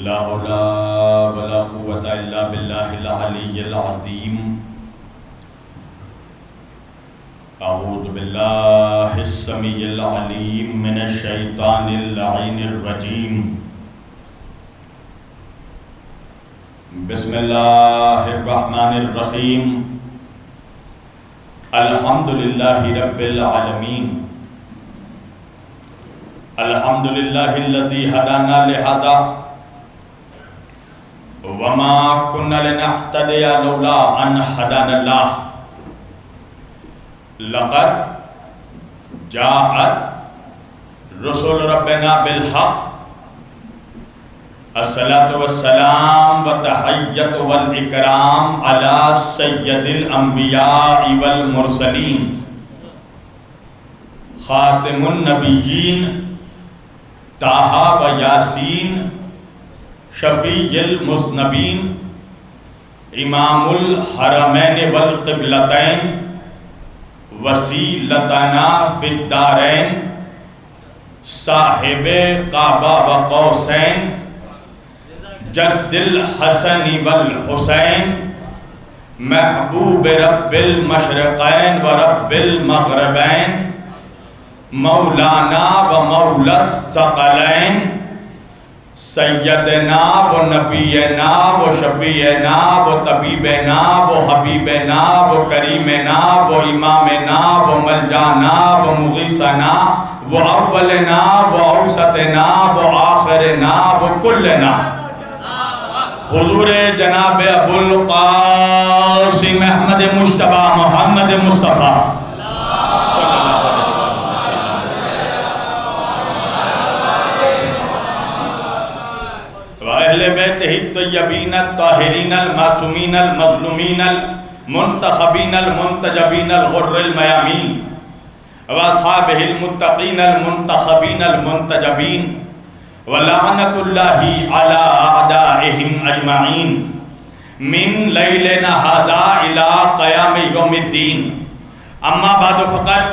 لا حول ولا قوة إلا بالله العلي العظيم أعوذ بالله السميع العليم من الشيطان اللعين الرجيم بسم الله الرحمن الرحيم الحمد لله رب العالمين الحمد لله الذي هدانا لهذا وما كنا لنهتدي لولا أن هدانا الله لقد جاءت رسول ربنا بالحق الصلاة والسلام والتحية والإكرام على سيد الأنبياء والمرسلين خاتم النبيين طه وياسين شفیع المذنبین امام الحرمین والقبلتین وسیلتنا فی الدارین صاحب کعبہ و قوسین جد الحسن والحسین محبوب رب المشرقین و رب المغربین مولانا و مولا الثقلین سیدنا و نبینا و شفیعنا و طبیبنا و حبیبنا و کریمنا و امامنا و ملجانا و مغیثنا و اولنا و اوسطنا و آخرنا و کلنا حضور جناب ابو القاسم احمد مجتبی محمد مصطفیٰ اہل بیتہ الطیبین الطاہرین المعصومین المظلومین المنتخبین المنتجبین الغر المیامین واصحابہ المتقین المنتخبین المنتجبین ولعنت اللہ علی اعدائہم اجمعین من لیلنا ھذا الی قیام یوم الدین اما بعد فقط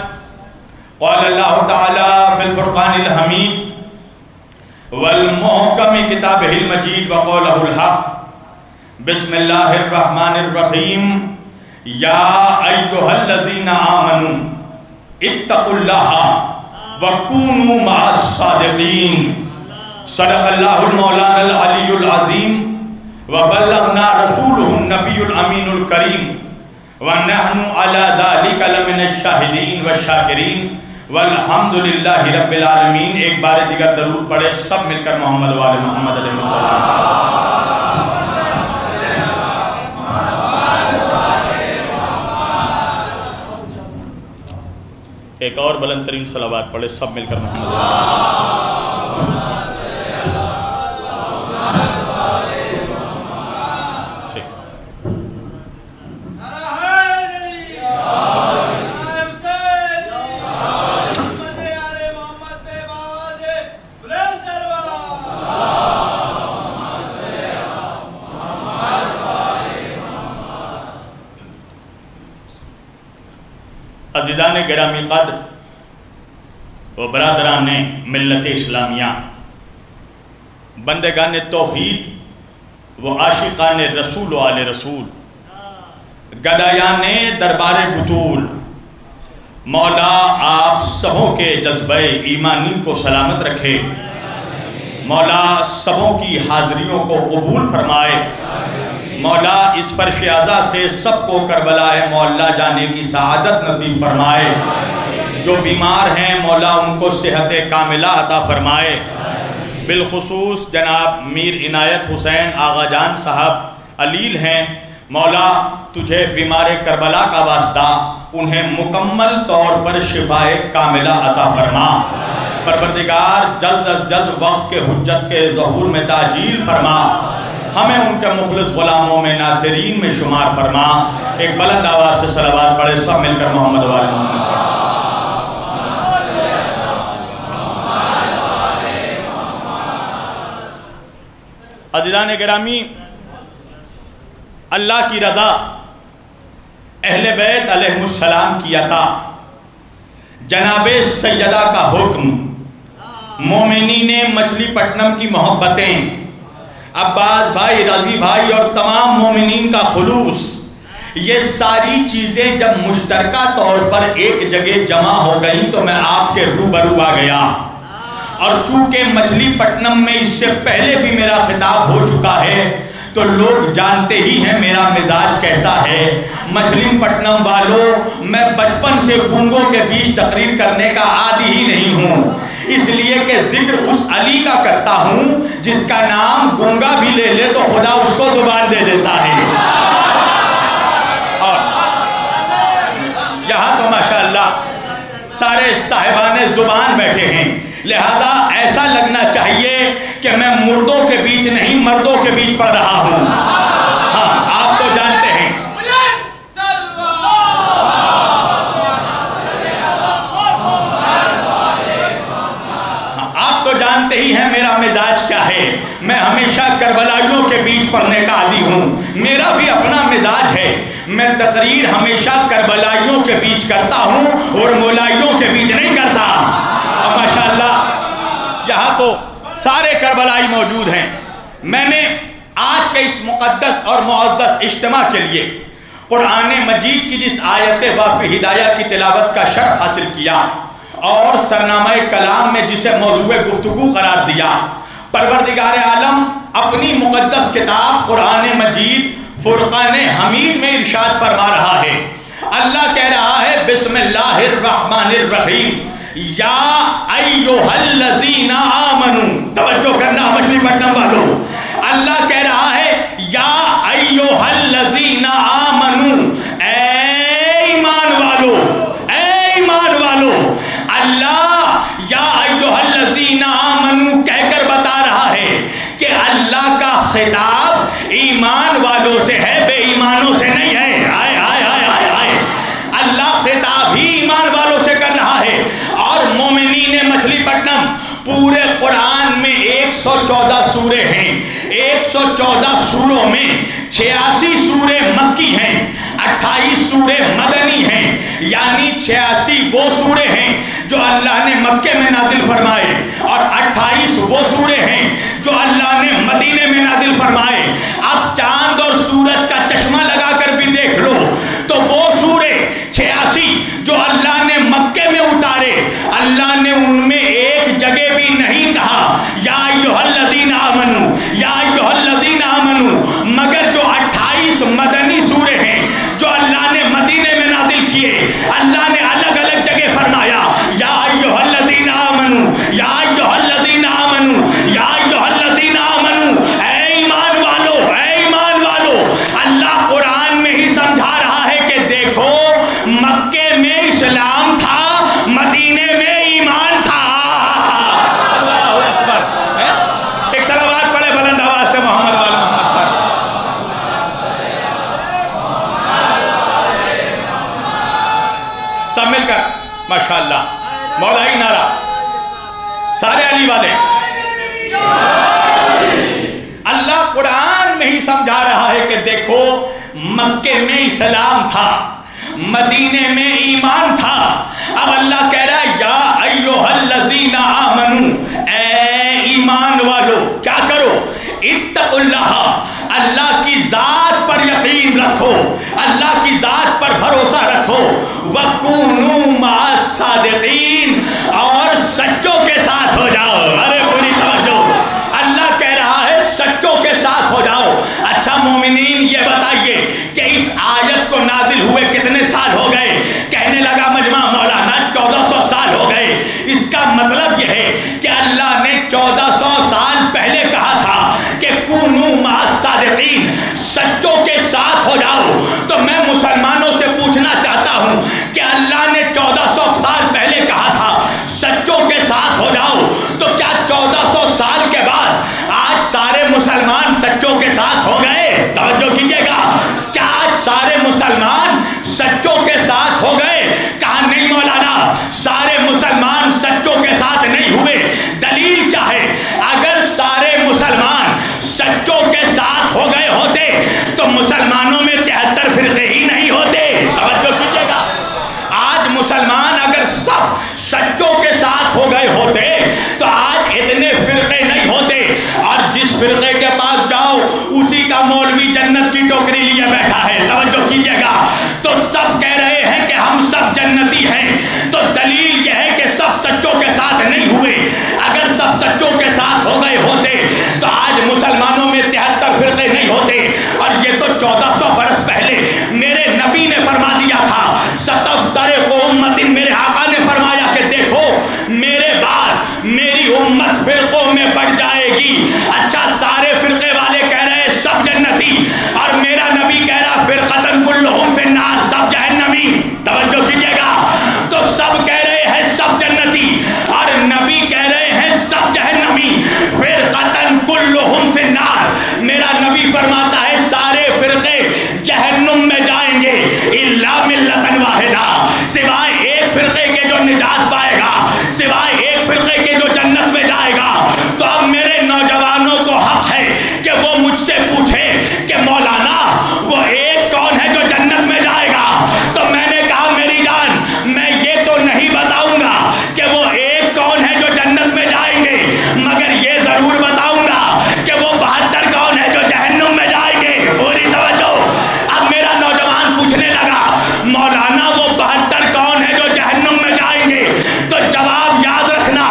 قال اللہ تعالی فی الفرقان الحمید والمحکم کتابہ المجید وقولہ الحق بسم اللہ الرحمن الرحیم یا ایہا الذین آمنوا اتقوا اللہ وکونوا مع الصادقین صدق اللہ المولانا العلی العظیم وبلغنا رسولہ النبی الامین الکریم ونحن علی ذالک لمن الشاہدین والشاکرین والحمدللہ رب العالمین۔ ایک بار دیگر درود پڑھے سب مل کر محمد و آل محمد علیہ السلام۔ ایک اور بلند ترین صلوات پڑھے سب مل کر محمد و آل عزیزان گرامی قدر و برادران ملت اسلامیہ، بندگان توحید و عاشقان رسول و آل رسول، گدایان دربار بطول، مولا آپ سبوں کے جذبہ ایمانی کو سلامت رکھے، مولا سبوں کی حاضریوں کو قبول فرمائے، مولا اس فرش اعزا سے سب کو کربلا مولا جانے کی سعادت نصیب فرمائے، جو بیمار ہیں مولا ان کو صحت کاملہ عطا فرمائے، بالخصوص جناب میر عنایت حسین آغا جان صاحب علیل ہیں، مولا تجھے بیمار کربلا کا واسطہ انہیں مکمل طور پر شفاء کاملہ عطا فرما، پروردگار جلد از جلد وقت کے حجت کے ظہور میں تاجیل فرما، ہمیں ان کے مخلص غلاموں میں ناصرین میں شمار فرما۔ ایک بلند آواز سے صلوات پڑھے سب مل کر محمد و آل محمد۔ عزیزان گرامی، اللہ کی رضا، اہل بیت علیہ السلام کی عطا، جناب سیدہ کا حکم، مومنین مچھلی پٹنم کی محبتیں، عباس بھائی، رضی بھائی اور تمام مومنین کا خلوص، یہ ساری چیزیں جب مشترکہ طور پر ایک جگہ جمع ہو گئیں تو میں آپ کے روبرو آ گیا. اور چونکہ مچھلی پٹنم میں اس سے پہلے بھی میرا خطاب ہو چکا ہے تو لوگ جانتے ہی ہیں میرا مزاج کیسا ہے. مچھلی پٹنم والوں، میں بچپن سے گونگوں کے بیچ تقریر کرنے کا عادی ہی نہیں ہوں، اس لیے کہ ذکر اس علی کا کرتا ہوں جس کا نام گونگا بھی لے لے تو خدا اس کو زبان دے دیتا ہے. اور یہاں تو ماشاءاللہ سارے صاحبان زبان بیٹھے ہیں، لہذا ایسا لگنا چاہیے کہ میں مردوں کے بیچ نہیں مردوں کے بیچ پڑھ رہا ہوں. ہاں آپ تو جانتے ہیں، آپ تو جانتے ہی ہیں میرا مزاج کیا ہے. میں ہمیشہ کربلائیوں کے بیچ پڑھنے کا عادی ہوں، میرا بھی اپنا مزاج ہے. میں تقریر ہمیشہ کربلائیوں کے بیچ کرتا ہوں اور مولائیوں کے بیچ نہیں کرتا. ماشاءاللہ یہاں تو سارے کربلائی موجود ہیں. میں نے آج کے اس مقدس اور معزز اجتماع کے لیے قرآن مجید کی جس آیت وافی ہدایہ کی تلاوت کا شرف حاصل کیا اور سرنامہ کلام میں جسے موضوع گفتگو قرار دیا، پروردگار عالم اپنی مقدس کتاب قرآن مجید فرقان حمید میں ارشاد فرما رہا ہے. اللہ کہہ رہا ہے بسم اللہ الرحمن الرحیم یا ایھا الذین آمنوا. توجہ کرنا مچھلی پٹنم والوں، اللہ کہہ رہا ہے یا ایھا الذین آمنوا، اے ایمان والو، اے ایمان والو. اللہ یا ایھا الذین آمنوا کہہ کر بتا رہا ہے کہ اللہ کا خطاب ایمان والوں سے ہے، بے ایمانوں سے نہیں ہے. آئے آئے آئے آئے آئے اللہ خطاب ہی ایمان والوں سے کر رہا ہے. اور مومنین مچھلی پٹنم، پورے قرآن میں 114 سورے ہیں. 114 سوروں میں 86 سورے مکی ہیں، 28 سورے مدنی ہیں، یعنی 86 وہ سورے ہیں جو اللہ نے مکے میں نازل فرمائے اور 28 وہ سورے ہیں جو اللہ نے مدینے میں نازل فرمائے. اب چاند اور سورج کا چشمہ لگا کر بھی دیکھ لو تو وہ سورے 86 جو اللہ نے مکے میں اتارے، اللہ نے ان میں ایک جگہ بھی نہیں کہا یا ایھا الذین آمنوا، یا ایھا الذین آمنوا، مگر جو 28 مدنی سورے ہیں جو اللہ نے مدینے میں نازل کیے، اللہ نے الگ الگ جگہ فرمایا یا ایھا الذین آمنوا، یا ایھا الذین آمنوا، یا ایھا الذین آمنوا. اے ایمان والو، اے ایمان والو. اللہ قرآن میں ہی سمجھا رہا ہے کہ دیکھو مکے میں اسلام تھا، مدینے میں ایمان تھا. اللہ اکبر. ایک صلوات پڑھے بلند آواز سے محمد وال محمد پر. سب مل کر ماشاءاللہ مولائی نعرہ، سارے علی والے. اللہ قرآن میں ہی سمجھا رہا ہے کہ دیکھو مکے میں اسلام تھا، مدینے میں ایمان تھا. اب اللہ کہہ رہا ہے یا ایھا الذین آمنوا، اے ایمان والو کیا کرو؟ اتقوا اللہ، اللہ کی ذات پر یقین رکھو، اللہ کی ذات پر بھروسہ رکھو. وَكُونُوا مَعَ الصَّادِقِينَ، اور سچوں کے ساتھ ہو جاؤ. ارے پوری توجہ، اللہ کہہ رہا ہے سچوں کے ساتھ ہو جاؤ. اچھا مومنین یہ بتائیے کہ اس آیت کو نازل ہوئے کتنے سال ہو گئے؟ کہنے لگا مجمع مولانا 1400 سال ہو گئے. اس کا مطلب یہ ہے کہ اللہ نے 1400 سال پہلے کہا تھا کہ کونوا مع الصادقین، سچوں کے ساتھ ہو جاؤ. تو میں مسلمانوں سے پوچھنا چاہتا ہوں کہ اللہ نے 1400 سال پہلے کہا تھا سچوں کے ساتھ ہو جاؤ، تو کیا 1400 سال کے بعد آج سارے مسلمان سچوں کے ساتھ ہو گئے؟ توجہ کیجئے گا، کیا آج سارے مسلمان سچوں کے ساتھ ہو گئے؟ کہا نہیں مولانا، سارے مسلمان سچوں کے ساتھ نہیں ہوئے. دلیل کیا ہے؟ اگر سارے مسلمان سچوں کے ساتھ ہو گئے ہوتے تو مسلمانوں میں 73 فرقے ہی نہیں ہوتے. توجہ کیجئے گا، آج نبی جنت کی ٹوکری لیے بیٹھا ہے، توجہ کیجئے گا، تو سب کہہ رہے ہیں کہ ہم سب جنتی ہیں، تو دلیل یہ ہے کہ سب سچوں کے ساتھ نہیں ہوئے، اگر سب سچوں کے ساتھ ہو گئے ہوتے تو آج مسلمانوں میں 73 فرقے نہیں ہوتے، اور یہ تو 1400 برس پہلے میرے نبی نے فرما دیا تھا، ستفترق امت، میرے آقا نے فرمایا کہ دیکھو میرے بعد میری امت فرقوں میں بڑھ جائے گی۔ اچھا، سارے فرقے والے کہہ رہے ہیں سب جنتی، اور میرا نبی کہہ رہا فرقتن کلہم فی النار، سب جہنمی، توجہ کیجئے گا، تو سب کہہ رہے ہیں سب جنتی اور نبی کہہ رہے ہیں سب جہنمی، فرقتن کلہم فی النار، میرا نبی فرماتا ہے سارے فرقے جہنم میں جائیں گے الا ملۃ واحدہ، سوائے ایک فرقے کے جو نجات پائے گا، سوائے ایک فرقے کے جو جنت میں جائے گا۔ تو اب میرے نوجوانوں کو حق ہے کہ وہ مجھ سے پوچھے کہ مولانا وہ ایک کون ہے جو جنت میں جائے گا؟ تو میں نے کہا میری جان میں یہ تو نہیں بتاؤں گا کہ وہ ایک کون ہے جو جنت میں جائیں گے، مگر یہ ضرور بتاؤں گا کہ وہ 72 کون ہے جو جہنم میں جائیں گے۔ پوری توجہ، اب میرا نوجوان پوچھنے لگا مولانا وہ 72 کون ہے جو جہنم میں جائیں گے؟ تو جواب یاد رکھنا،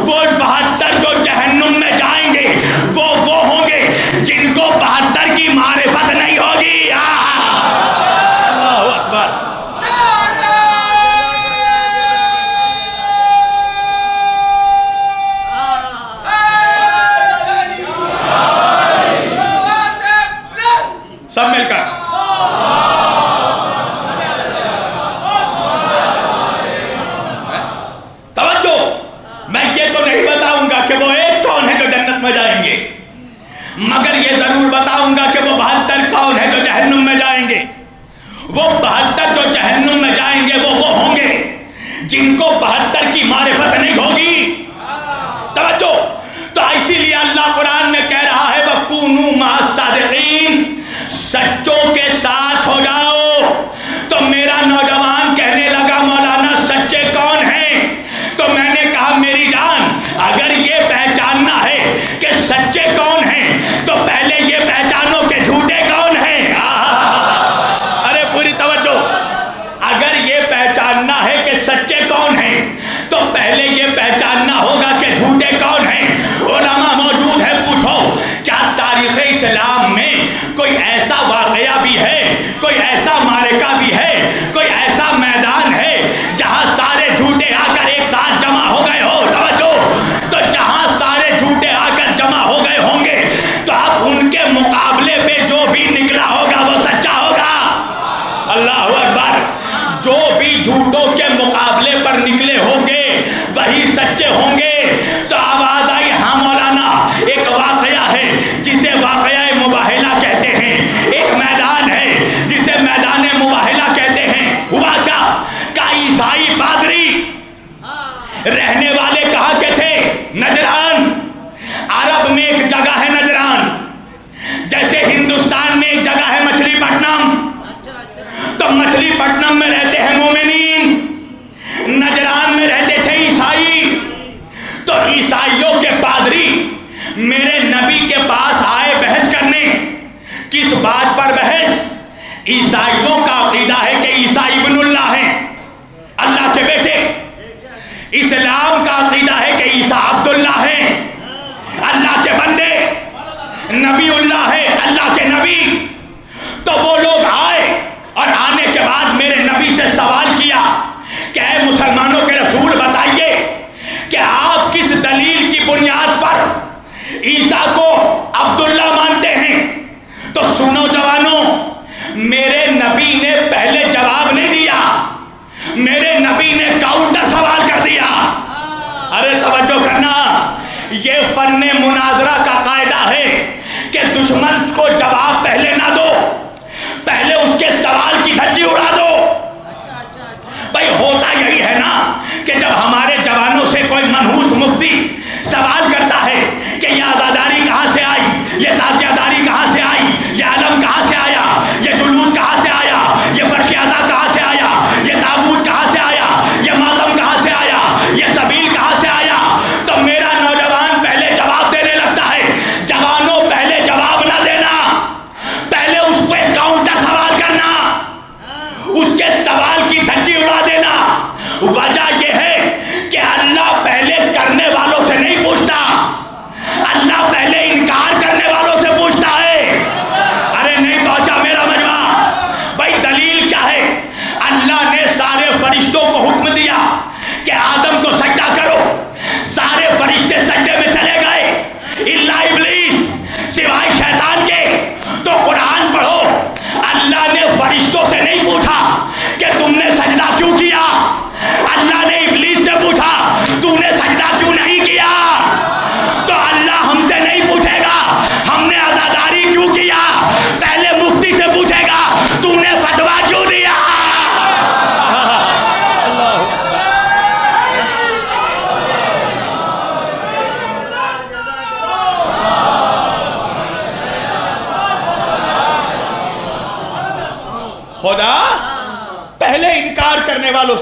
وہ 72 جو جہنم میں جائیں گے وہ ہوں گے جن کو 72 کی معرفت نہیں ہوگی۔ اللہ اکبر۔ سب مل کر توجہ، میں یہ تو نہیں بتاؤں گا کہ وہ ایک کون ہے جو جنت میں جائیں گے، مگر یہ ضرور بتاؤں گا کہ وہ 72 کون ہے جو جہنم میں جائیں گے۔ وہ 72 جو جہنم میں جائیں گے وہ ہوں گے جن کو 72 کی معرفت نہیں ہوگی۔ توجہ، تو اسی لیے اللہ قرآن میں کہہ رہا ہے وَكُونُوا مَعَ الصَّادِقِينَ، سچوں کے ساتھ ہو جاؤ۔ تو میرا نوجوان کہنے لگا مولانا سچے کون ہیں؟ تو میں نے کہا میری جان اگر یہ پہچاننا ہے کہ سچے کون ہیں تو پہلے یہ پہچانو کہ جھوٹے کون ہیں۔ ارے پوری توجہ، اگر یہ پہچاننا ہے کہ سچے کون ہیں تو پہلے یہ پہچاننا ہوگا کہ جھوٹے کون ہیں۔ علماء موجود ہیں، پوچھو کیا تاریخ اسلام میں کوئی ایسا واقعہ بھی ہے، کوئی ایسا معرکہ بھی ہے، کوئی ایسا میدان ہے جہاں سارے جھوٹے آ کر ایک ساتھ جمع ہو گئے ہو؟ توجہ، تو جہاں سارے جھوٹے آ کر جمع ہو گئے ہوں گے تو اب ان کے مقابلے پہ جو بھی نکلا ہوگا وہ سچا ہوگا۔ اللہ اکبر، جو بھی جھوٹوں کے مقابلے پر نکلے ہوں گے وہی سچے ہوں گے۔ تو آواز آئی ہاں مولانا ایک واقعہ ہے جسے واقعہ مباہلہ کہتے ہیں، ایک میدان ہے جسے میدان مباہلہ کہتے ہیں۔ ہوا کیا کہ عیسائی پادری رہنے والے کہاں کے تھے؟ نجران۔ عرب میں ایک جگہ ہے نجران، جیسے ہندوستان میں ایک جگہ ہے مچھلی پٹنم، تو مچھلی پٹنم میں رہتے ہیں مومنین، نجران میں رہتے تھے عیسائی۔ تو عیسائیوں کے پادری میرے نبی کے پاس آئے بحث کرنے۔ کس بات پر بحث؟ عیسائیوں کا عقیدہ ہے کہ عیسائی ابن اللہ ہیں، اللہ کے بیٹے۔ اسلام کا عقیدہ ہے کہ عیسیٰ عبداللہ ہیں، اللہ کے بندے، نبی اللہ ہے، اللہ کے نبی۔ تو وہ لوگ آئے اور آنے کے بعد میرے نبی سے سوال کیا کہ اے مسلمانوں کے رسول بتائیے کہ آپ کس دلیل کی بنیاد پر عیسیٰ کو عبداللہ مانتے ہیں؟ تو سنو جوانوں، میرے نبی نے پہلے جواب نہیں دیا، میرے نبی نے کاؤنٹر سوال کر دیا۔ ارے توجہ کرنا، یہ فن مناظرہ کا قاعدہ ہے کہ دشمن کو جواب پہلے نہ دو، پہلے اس کے سوال کی دھجی اڑا دو۔ بھائی ہوتا یہی ہے نا کہ جب ہمارے جوانوں سے کوئی منحوس مفتی سوال کرتا ہے کہ یہ آزاداری کہاں سے آئی، یہ تازیہ داری کہاں سے آئی، یہ علم کہاں سے آیا، یہ جلوس کہاں سے آیا، یہ فرش اعضا کہاں سے آیا، یہ تابوت کہاں سے آیا، یہ ماتم کہاں سے آیا، یہ سبیل کہاں سے آیا، تو میرا نوجوان پہلے جواب دینے لگتا ہے۔ جوانوں پہلے جواب نہ دینا، پہلے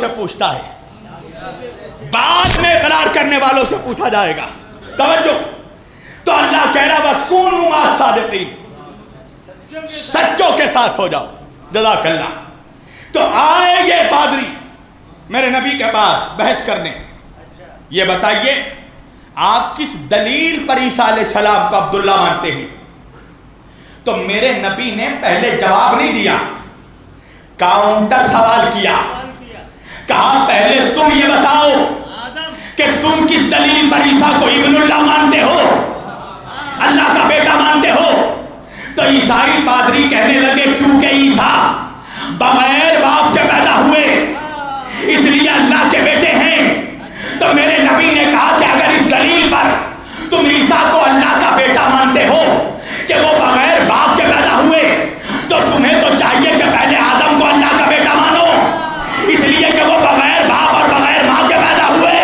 سے پوچھتا ہے, بعد میں اقرار کرنے والوں سے پوچھا جائے گا. توجہ, تو اللہ کہہ رہا وَكُونُوا مَعَ الصَّادِقِينَ, سچوں کے ساتھ ہو جاؤ. جزاک اللہ. تو آئے یہ پادری میرے نبی کے پاس بحث کرنے, یہ بتائیے آپ کس دلیل پر عیسیٰ علیہ السلام کو عبداللہ مانتے ہیں؟ تو میرے نبی نے پہلے جواب نہیں دیا, کاؤنٹر سوال کیا, کہا پہلے تم یہ بتاؤ کہ تم کس دلیل پر عیسیٰ کو ابن اللہ مانتے ہو, اللہ کا بیٹا مانتے ہو؟ تو عیسائی پادری کہنے لگے کیونکہ عیسیٰ بغیر باپ کے پیدا ہوئے اس لیے اللہ کے بیٹے ہیں. تو میرے نبی نے کہا کہ اگر اس دلیل پر تم عیسیٰ کو اللہ کا بیٹا مانتے ہو کہ وہ بغیر باپ کے پیدا ہوئے, تو تمہیں تو چاہیے کہ پہلے آدم کو اللہ کا بیٹا مانو, اس لیے کہ وہ بغیر باپ اور بغیر ماں کے پیدا ہوئے.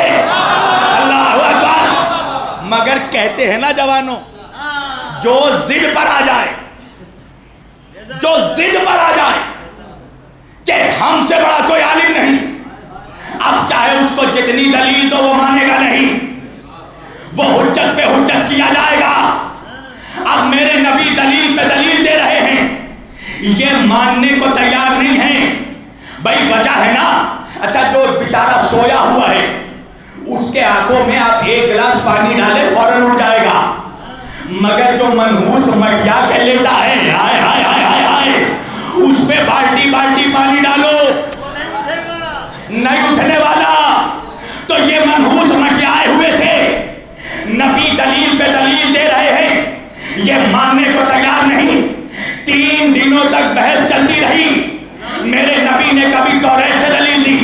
اللہ اکبر. مگر کہتے ہیں نا جوانوں, جو ضد پر آ جائے, جو ضد پر آ جائے کہ ہم سے بڑا کوئی عالم نہیں, اب چاہے اس کو جتنی دلیل دو وہ مانے گا نہیں, وہ حجت پہ حجت کیا جائے گا. اب میرے نبی دلیل پہ دلیل دے رہے ہیں, یہ ماننے کو تیار نہیں ہیں. بھائی وجہ ہے نا, اچھا جو بیچارہ سویا ہوا ہے اس کے آنکھوں میں آپ ایک گلاس پانی ڈالیں فوراً اٹھ جائے گا, مگر جو منحوس مٹیا کے لیتا ہے ہائے ہائے ہائے ہائے ہائے, اس پہ بالٹی بالٹی پانی ڈالو نہیں اٹھنے والا. تو یہ منحوس مٹیائے ہوئے تھے, نبی دلیل پہ دلیل دے رہے ہیں, یہ ماننے کو تیار نہیں. 3 دنوں تک بحث چلتی رہی. میرے نبی نے کبھی توریت سے دلیل دی,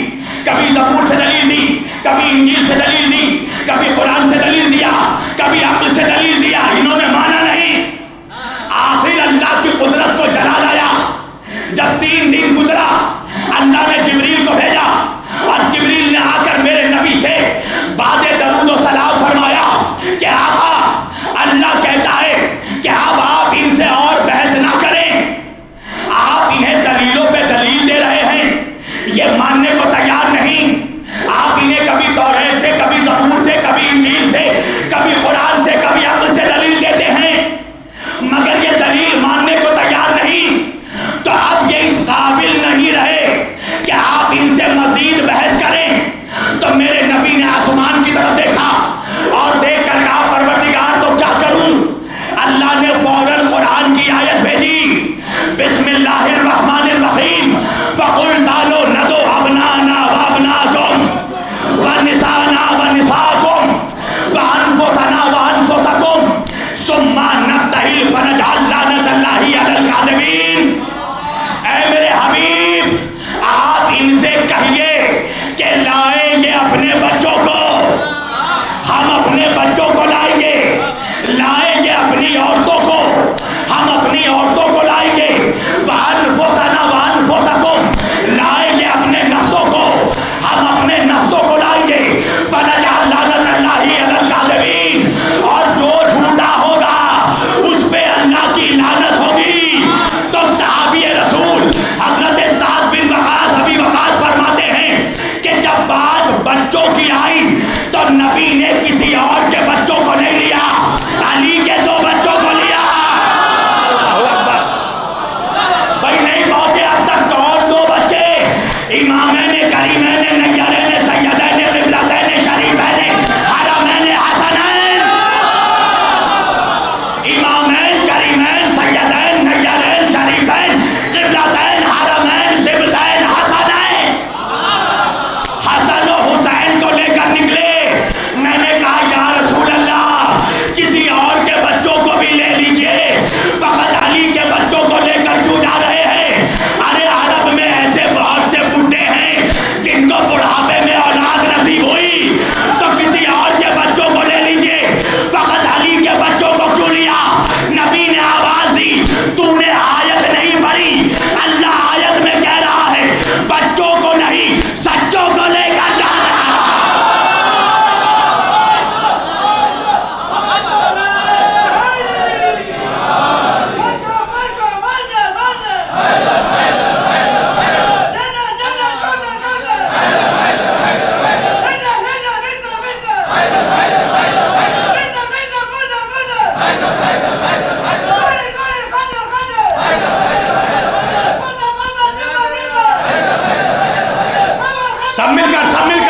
کبھی زبور سے دلیل دی, کبھی انجیل سے دلیل دی, کبھی قرآن سے دلیل دیا, کبھی عقل سے دلیل دیا, انہوں نے مانا نہیں. آخر اللہ کی قدرت کو جلال آیا. جب 3 دن گزرا اللہ نے جبریل کو بھیجا, اور جبریل نے آ کر میرے نبی سے بعد درود و سلام فرمایا کہ آقا اللہ کہتا ہے کہ اب آپ ان سے اور بحث نہ کریں, آپ انہیں دلیلوں پہ دلیل دے رہے ہیں, یہ ماننے کو تیار نہیں. آپ انہیں کبھی توریت سے, کبھی زبور سے, کبھی انجیل سے, کبھی قرآن سے, کبھی عقل سے دلیل دیتے ہیں, مگر یہ دلیل ماننے کو تیار نہیں. تو اب یہ اس قابل نہیں رہے کہ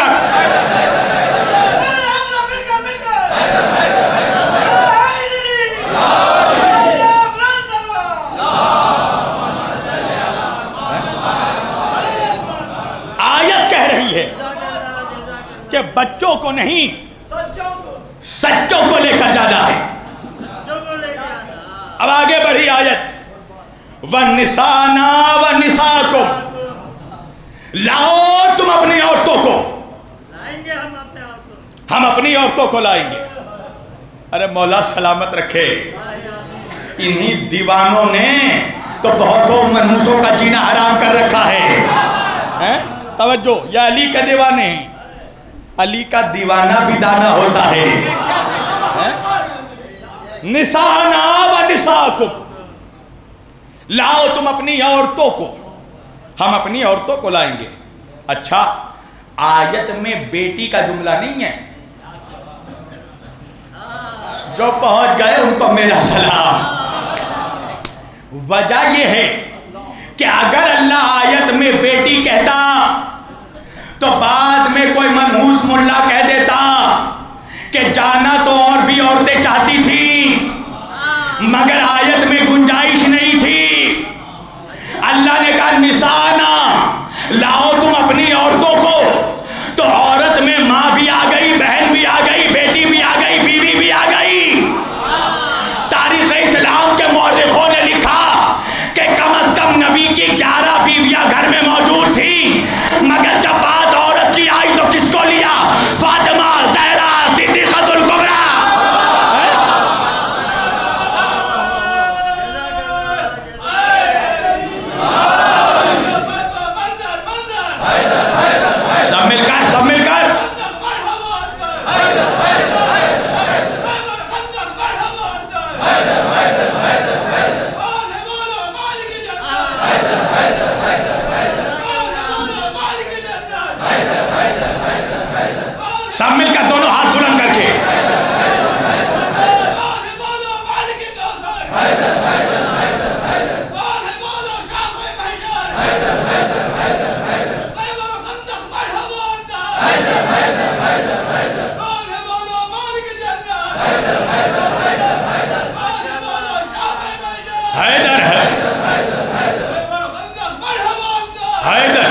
کر. آیت کہہ رہی ہے کہ بچوں کو نہیں سچوں کو لے کر جانا ہے. اب آگے بڑھی آیت. وَالنِّسَانَا وَالنِّسَاكُمْ, لاؤ تم اپنی عورتوں کو. ہم اپنی عورتوں کو لائیں گے. ارے مولا سلامت رکھے, انہی دیوانوں نے تو بہتوں منحوسوں کا جینا حرام کر رکھا ہے. توجہ, یہ علی کے دیوانے ہیں. علی کا دیوانہ بھی دانا ہوتا ہے. نسانا و نساکم, لاؤ تم اپنی عورتوں کو, ہم اپنی عورتوں کو لائیں گے. اچھا, آیت میں بیٹی کا جملہ نہیں ہے. جو پہنچ گئے ان کو میرا سلام. وجہ یہ ہے کہ اگر اللہ آیت میں بیٹی کہتا تو بعد میں کوئی منحوس ملا کہہ دیتا کہ جانا تو اور بھی عورتیں چاہتی تھیں مگر آیت میں گنجائش نہیں تھی. اللہ نے کہا نسانا, لاؤ تم اپنی عورتوں کو. تو عورت میں ماں بھی آ گئی, بہن بھی آ گئی, بیٹی بھی آ گئی, بیوی بھی آ گئی. تاریخ اسلام کے مورخوں نے لکھا کہ کم از کم نبی کی 11 بیویاں گھر میں موجود تھیں, مگر جب بات عورت کی آئی تو کس کو لیا؟ فاطمہ, زہرا, صدیقۃ الکبریٰ. سب مل کر سب مل کر دونوں ہاتھ بلند کر کے حیدر ہے, حیدر.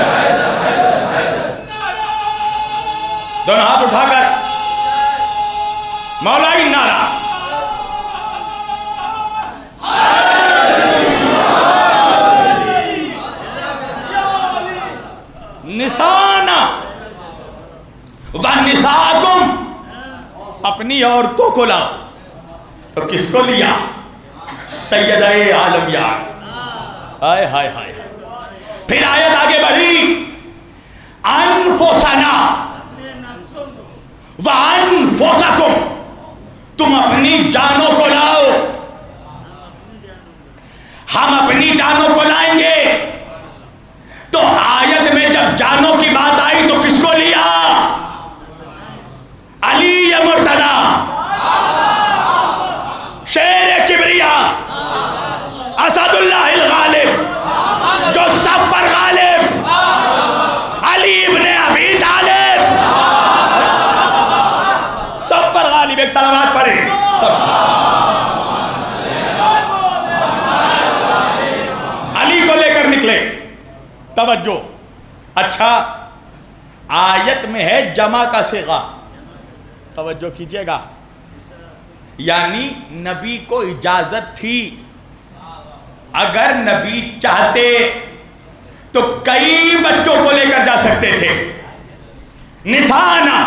دونوں ہاتھ اٹھا کر مولائی نعرہ. نسانا وَالنِّسَاكُمْ, اپنی عورتوں کو لاؤ. تو کس کو لیا؟ سیدہ عالم یار. ہائے ہائے ہائے. پھر آیت آگے بڑھی. انفسنا وانفسکم, تم اپنی جانوں کو لاؤ. ہم اپنی جانوں کو لائیں گے. تو آیت میں جب جانوں کی بات آئی تو کس کو لیا؟ علی مرتضی, شیر کبریا, اسد اللہ الغالب, جو سب پر غالب, علی ابن ابی طالب, سب پر غالب. ایک صلوات پڑھیں سب. علی کو لے کر نکلے. توجہ. اچھا, آیت میں ہے جمع کا صیغہ. توجہ کیجئے گا. یعنی نبی کو اجازت تھی, اگر نبی چاہتے تو کئی بچوں کو لے کر جا سکتے تھے. نسانا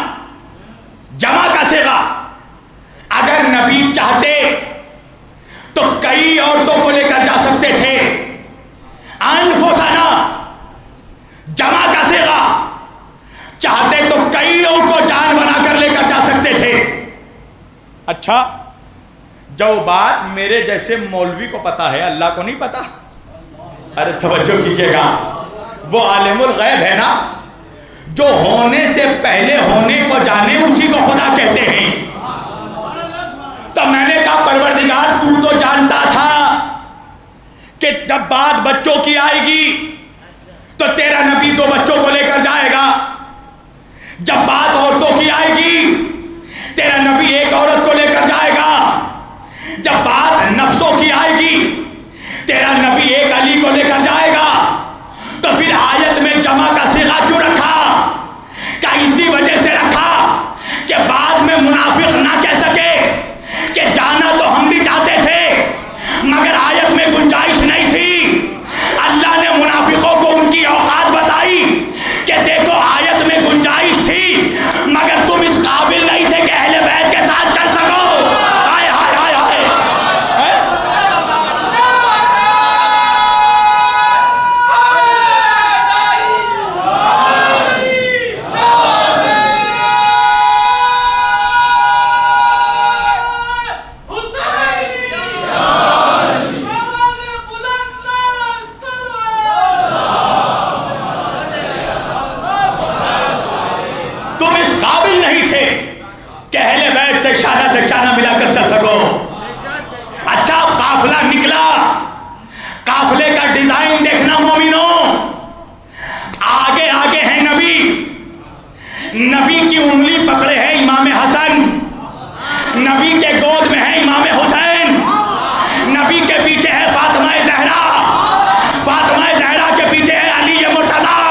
جمع کا صیغہ, اگر نبی چاہتے تو کئی عورتوں کو لے کر جا سکتے تھے. انفسنا جمع کا صیغہ, چاہتے تو کئیوں کو جان بنا کر لے کر جا سکتے تھے. اچھا, جو بات میرے جیسے مولوی کو پتا ہے اللہ کو نہیں پتا. ارے توجہ کیجئے گا, وہ عالم الغیب ہے نا, جو ہونے سے پہلے ہونے کو جانے اسی کو خدا کہتے ہیں. تو میں نے کہا پروردگار تو تو جانتا تھا کہ جب بات بچوں کی آئے گی تو تیرا نبی دو بچوں کو لے کر جائے گا. جب بات عورتوں کی آئے گی تیرا نبی ایک عورت کو لے کر جائے گا. جب بات نفسوں کی آئے گی تیرا نبی ایک علی کو لے کر جائے گا. تو پھر آیت میں جمع کا صیغہ کیوں رکھا؟ کیا اسی وجہ سے رکھا کہ بعد میں منافق نہ کہہ سکے کہ جانا تو ہم بھی چاہتے تھے مگر آیت میں گنجائش نہیں تھی. اللہ نے منافقوں کو ان کی اوقات بتائی کہ دیکھو آیت میں گنجائش تھی مگر تم اس قابل نہیں تھے کہ اہل بیت کے ساتھ چل سکو. ہائے ہائے ہائے ہائے. شانہ ملا کر چل سکو. اچھا قافلہ نکلا. قافلے کا ڈیزائن دیکھنا مومنوں. آگے آگے ہیں نبی. نبی کی انگلی پکڑے ہیں امام حسن. نبی کے گود میں ہے امام حسین. نبی کے پیچھے ہے فاطمہ زہرا. فاطمہ زہرا کے پیچھے ہے علی مرتضیٰ.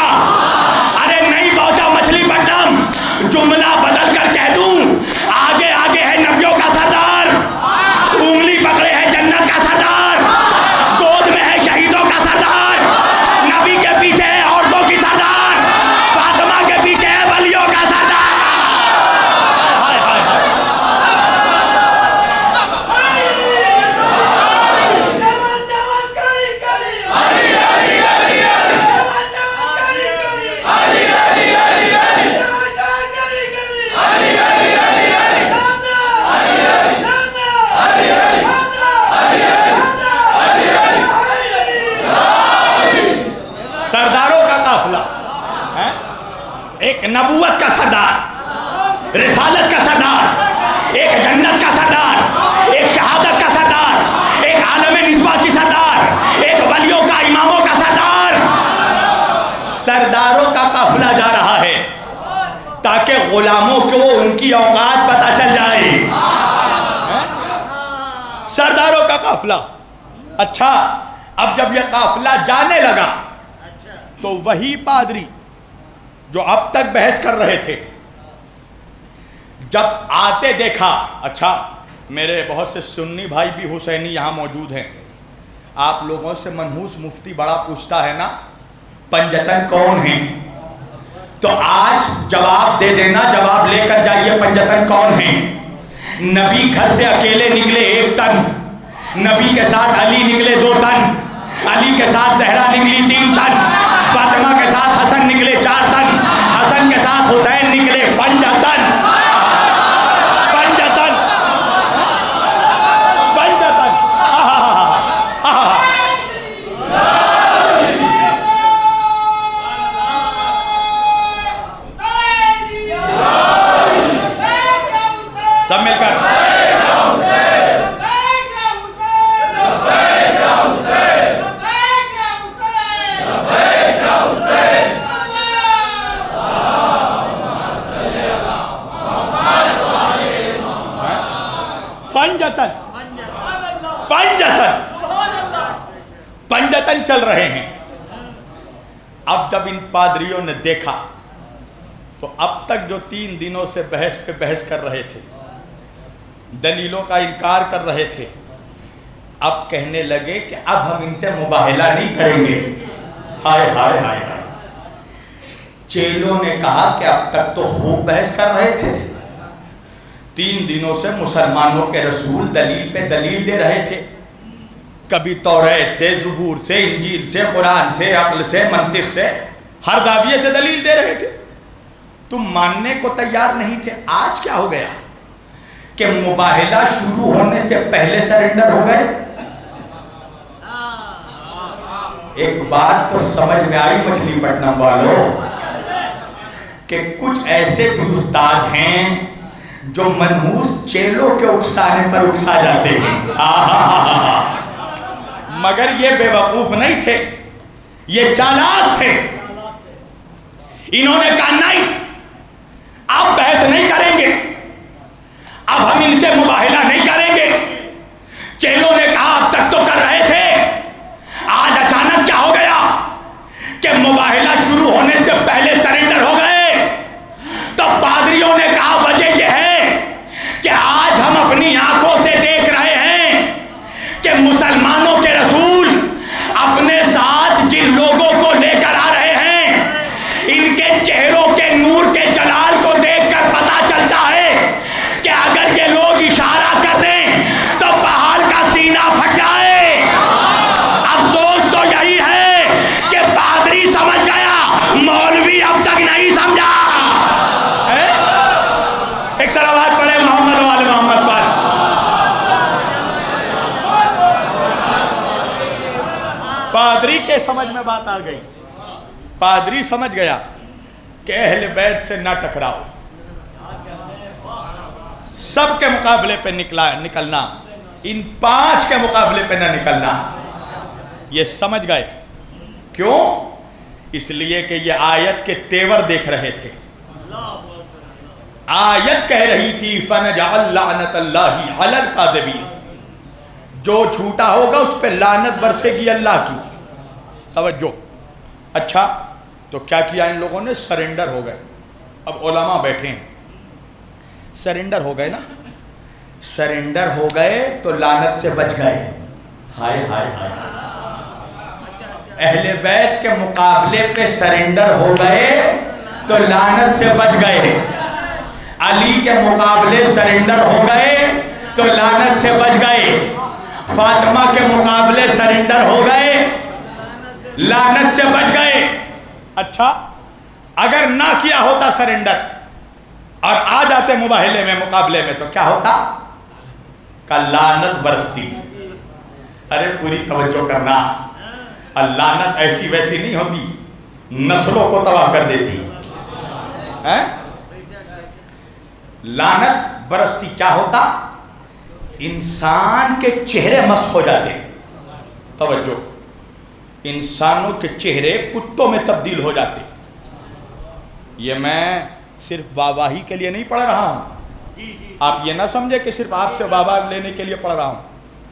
ارے نہیں پہنچا مچھلی پٹم جملہ بدل کر کہہ دوں. آگے آگے ہے نبیوں کا سردار. انگلی پکڑے ہے جنت کا سردار. گود میں ہے شہیدوں کا سردار. نبی کے پیچھے ہے عورتوں کی سردار. فاطمہ کے پیچھے ہے ولیوں کا سردار. ہائے ہائے ہائے. سرداروں کا قافلہ. ایک نبوت کا سردار, رسالت کا سردار, ایک جنت کا سردار, ایک شہادت کا سردار, ایک عالم نسواں کی سردار, ایک ولیوں کا اماموں کا سردار. سرداروں کا قافلہ جا رہا ہے تاکہ غلاموں کو ان کی اوقات پتہ چل جائے. سرداروں کا قافلہ. اچھا اب جب یہ قافلہ جانے لگا تو وہی پادری جو اب تک بحث کر رہے تھے جب آتے دیکھا. اچھا میرے بہت سے سنی بھائی بھی حسینی یہاں موجود ہیں. آپ لوگوں سے منحوس مفتی بڑا پوچھتا ہے نا پنجتن کون ہیں, تو آج جواب دے دینا, جواب لے کر جائیے. پنجتن کون ہیں؟ نبی گھر سے اکیلے نکلے 1 تن, نبی کے ساتھ علی نکلے 2 تن, علی کے ساتھ زہرا نکلی 3 تن, فاطمہ کے ساتھ حسن نکلے 4 تن, حسن کے ساتھ حسین نکلے 5 تن. 5 تن 5 تن. سب مل کر پنجتن چل رہے ہیں. اب جب ان پادریوں نے دیکھا تو اب تک جو 3 دنوں سے بحث پہ بحث کر رہے تھے, دلیلوں کا انکار کر رہے تھے, اب کہنے لگے کہ اب ہم ان سے مباہلہ نہیں کریں گے. ہائے ہائے ہائے ہائے. چیلوں نے کہا کہ اب تک تو خوب بحث کر رہے تھے, 3 دنوں سے مسلمانوں کے رسول دلیل پہ دلیل دے رہے تھے, کبھی توریت سے, زبور سے, انجیل سے, قرآن سے, عقل سے, منطق سے, ہر زاویے سے دلیل دے رہے تھے. تم ماننے کو تیار نہیں تھے. آج کیا ہو گیا کہ مباہلہ شروع ہونے سے پہلے سرنڈر ہو گئے. ایک بات تو سمجھ میں آئی مچھلی پٹنم والوں کہ کچھ ایسے بھی استاد ہیں جو منحوس چیلوں کے اکسانے پر اکسا جاتے ہیں. مگر یہ بے وقوف نہیں تھے, یہ چالاک تھے. انہوں نے کہا نہیں, اپنی آنکھوں سے دیکھ رہے ہیں کہ مسلمانوں کے رسول اپنے ساتھ جن لوگوں کو لے کر آ رہے ہیں ان کے چہروں کے نور کے جلال کو دیکھ کر پتہ چلتا ہے کہ اگر یہ لوگ اشارہ کر دیں تو پہاڑ کا سینہ پھٹ جائے۔ افسوس تو یہی ہے کہ پادری سمجھ گیا، مولوی اب تک نہیں سمجھا۔ ایک صلوات پڑھے محمد و آل محمد پر۔ پادری کے سمجھ میں بات آ گئی، پادری سمجھ گیا کہ اہل بیت سے نہ ٹکراؤ، سب کے مقابلے پہ نکلنا، ان 5 کے مقابلے پہ نہ نکلنا۔ یہ سمجھ گئے، کیوں؟ اس لیے کہ یہ آیت کے تیور دیکھ رہے تھے۔ آیت کہہ رہی تھی فَنَجْعَلْ لَعْنَةَ اللَّهِ عَلَى الْكَاذِبِينَ، جو جھوٹا ہوگا اس پہ لعنت برسے گی اللہ کی۔ توجہ۔ اچھا تو کیا کیا ان لوگوں نے؟ سرنڈر ہو گئے۔ اب علماء بیٹھے ہیں، سرنڈر ہو گئے نا، سرنڈر ہو گئے تو لعنت سے بچ گئے۔ ہائے ہائے ہائے، اہل بیت کے مقابلے پہ سرنڈر ہو گئے تو لعنت سے بچ گئے، علی کے مقابلے سرنڈر ہو گئے تو لعنت سے بچ گئے، فاطمہ کے مقابلے سرنڈر ہو گئے لعنت سے بچ گئے۔ اچھا اگر نہ کیا ہوتا سرنڈر اور آ جاتے مباہلے میں، مقابلے میں، تو کیا ہوتا؟ کہ لعنت برستی۔ ارے پوری توجہ کرنا، لعنت ایسی ویسی نہیں ہوتی، نسلوں کو تباہ کر دیتی ہے۔ لعنت برستی کیا ہوتا؟ انسان کے چہرے مسخ ہو جاتے۔ توجہ، انسانوں کے چہرے کتوں میں تبدیل ہو جاتے۔ یہ میں صرف باباہی کے لیے نہیں پڑھ رہا ہوں، آپ یہ نہ سمجھے کہ صرف آپ سے بابا لینے کے لیے پڑھ رہا ہوں،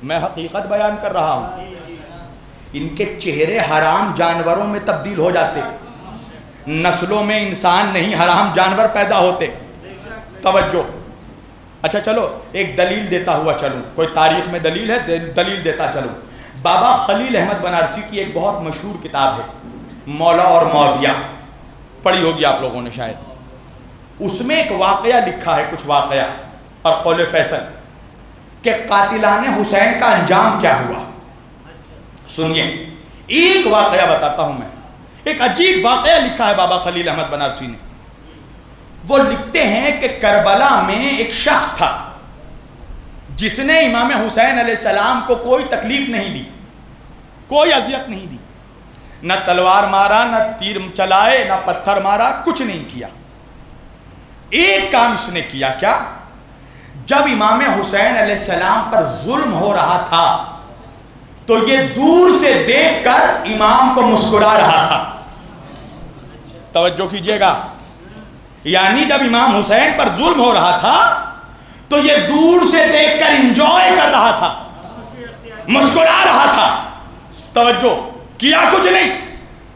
میں حقیقت بیان کر رہا ہوں۔ ان کے چہرے حرام جانوروں میں تبدیل ہو جاتے، نسلوں میں انسان نہیں حرام جانور پیدا ہوتے۔ توجہ۔ اچھا چلو ایک دلیل دیتا ہوا چلوں، کوئی تاریخ میں دلیل ہے، دلیل دیتا چلوں۔ بابا خلیل احمد بنارسی کی ایک بہت مشہور کتاب ہے مولا اور مولویہ، پڑھی ہوگی آپ لوگوں نے شاید۔ اس میں ایک واقعہ لکھا ہے، کچھ واقعہ اور قول فیصل کہ قاتلان حسین کا انجام کیا ہوا۔ سنیے، ایک واقعہ بتاتا ہوں میں، ایک عجیب واقعہ لکھا ہے بابا خلیل احمد بنارسی نے۔ وہ لکھتے ہیں کہ کربلا میں ایک شخص تھا جس نے امام حسین علیہ السلام کو کوئی تکلیف نہیں دی، کوئی اذیت نہیں دی، نہ تلوار مارا، نہ تیر چلائے، نہ پتھر مارا، کچھ نہیں کیا۔ ایک کام اس نے کیا، کیا؟ جب امام حسین علیہ السلام پر ظلم ہو رہا تھا تو یہ دور سے دیکھ کر امام کو مسکرا رہا تھا۔ توجہ کیجئے گا، یعنی جب امام حسین پر ظلم ہو رہا تھا تو یہ دور سے دیکھ کر انجوائے کر رہا تھا، مسکرا رہا تھا۔ توجہ، کیا کچھ نہیں،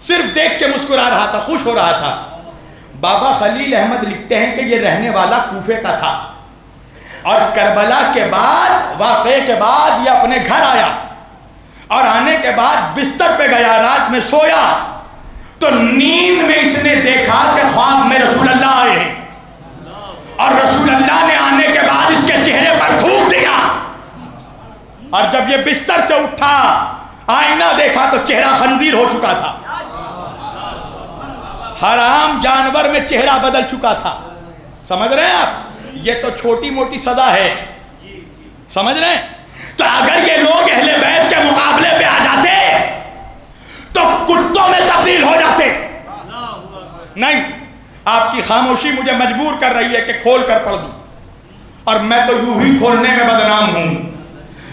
صرف دیکھ کے مسکرا رہا تھا، خوش ہو رہا تھا۔ بابا خلیل احمد لکھتے ہیں کہ یہ رہنے والا کوفے کا تھا، اور کربلا کے بعد، واقعے کے بعد یہ اپنے گھر آیا، اور آنے کے بعد بستر پہ گیا، رات میں سویا تو نیند میں اس نے دیکھا کہ خواب میں رسول اللہ آئے ہیں، اور رسول اللہ نے آنے کے بعد اس کے چہرے پر تھوک دیا، اور جب یہ بستر سے اٹھا آئینہ دیکھا تو چہرہ خنزیر ہو چکا تھا، حرام جانور میں چہرہ بدل چکا تھا۔ سمجھ رہے ہیں آپ؟ یہ تو چھوٹی موٹی سزا ہے، سمجھ رہے ہیں؟ تو اگر یہ لوگ اہل بیت کے مقابلے پہ آ جاتے تو کتوں میں تبدیل ہو جاتے۔ نہیں، آپ کی خاموشی مجھے مجبور کر رہی ہے کہ کھول کر پڑھ دوں، اور میں تو یوں ہی کھولنے میں بدنام ہوں۔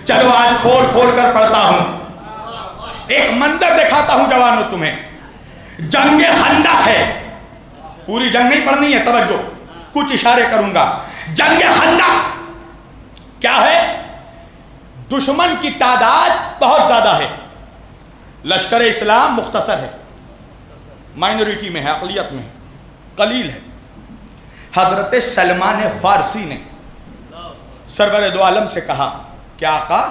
چلو آج کھول کھول کر پڑھتا ہوں۔ ایک منظر دکھاتا ہوں جوانوں تمہیں، جنگ خندق ہے، پوری جنگ نہیں پڑھنی ہے، توجہ، کچھ اشارے کروں گا۔ جنگ خندق کیا ہے؟ دشمن کی تعداد بہت زیادہ ہے، لشکر اسلام مختصر ہے، مائنورٹی میں ہے، اقلیت میں ہے، قلیل ہے۔ حضرت سلمان فارسی نے سرور دو عالم سے کہا کہ آقا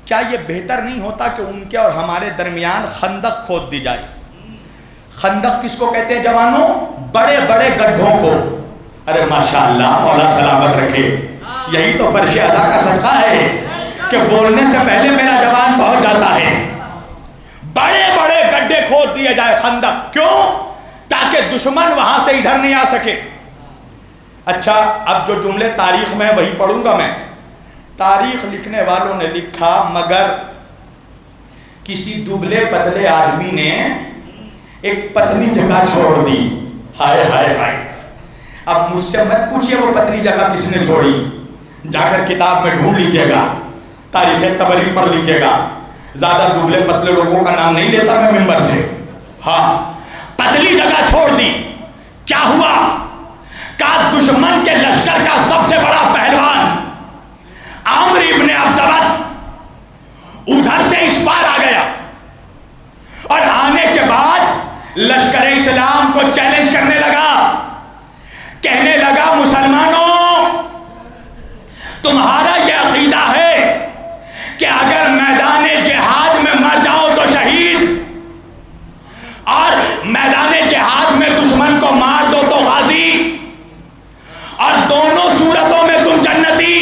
کیا یہ بہتر نہیں ہوتا کہ ان کے اور ہمارے درمیان خندق کھود دی جائے؟ خندق کس کو کہتے ہیں جوانوں؟ بڑے بڑے گڈھوں کو. ارے ماشاءاللہ مولا سلامت رکھے. یہی تو فرش ادا کا صدقہ ہے کہ بولنے سے پہلے میرا جوان پہنچ جاتا ہے. بڑے بڑے گڈھے کھود دیے جائے خندق. کیوں؟ تاکہ دشمن وہاں سے ادھر نہیں آ سکے. اچھا اب جو جملے تاریخ میں وہی پڑھوں گا میں. تاریخ لکھنے والوں نے لکھا مگر کسی دبلے پتلے آدمی نے ایک پتلی جگہ چھوڑ دی. ہائے ہائے ہائے. اب مجھ سے مت پوچھئے وہ پتلی جگہ کس نے چھوڑی، جا کر کتاب میں ڈھونڈ لیجئے گا، تاریخ طبری پڑھ لیجئے گا. زیادہ دبلے پتلے لوگوں کا نام نہیں لیتا میں منبر سے. ہاں پتلی جگہ چھوڑ دی. کیا ہوا؟ کہا دشمن کے لشکر کا سب سے بڑا پہلوان عمرو ابن عبدود ادھر سے اس پار آ گیا اور آنے کے بعد لشکر اسلام کو چیلنج کرنے لگا. کہنے لگا مسلمانوں تمہارا یہ عقیدہ ہے کہ اگر میدان جہاد میں مر جاؤ تو شہید اور میدان جہاد میں دشمن کو مار دو تو غازی، اور دونوں صورتوں میں تم جنتی.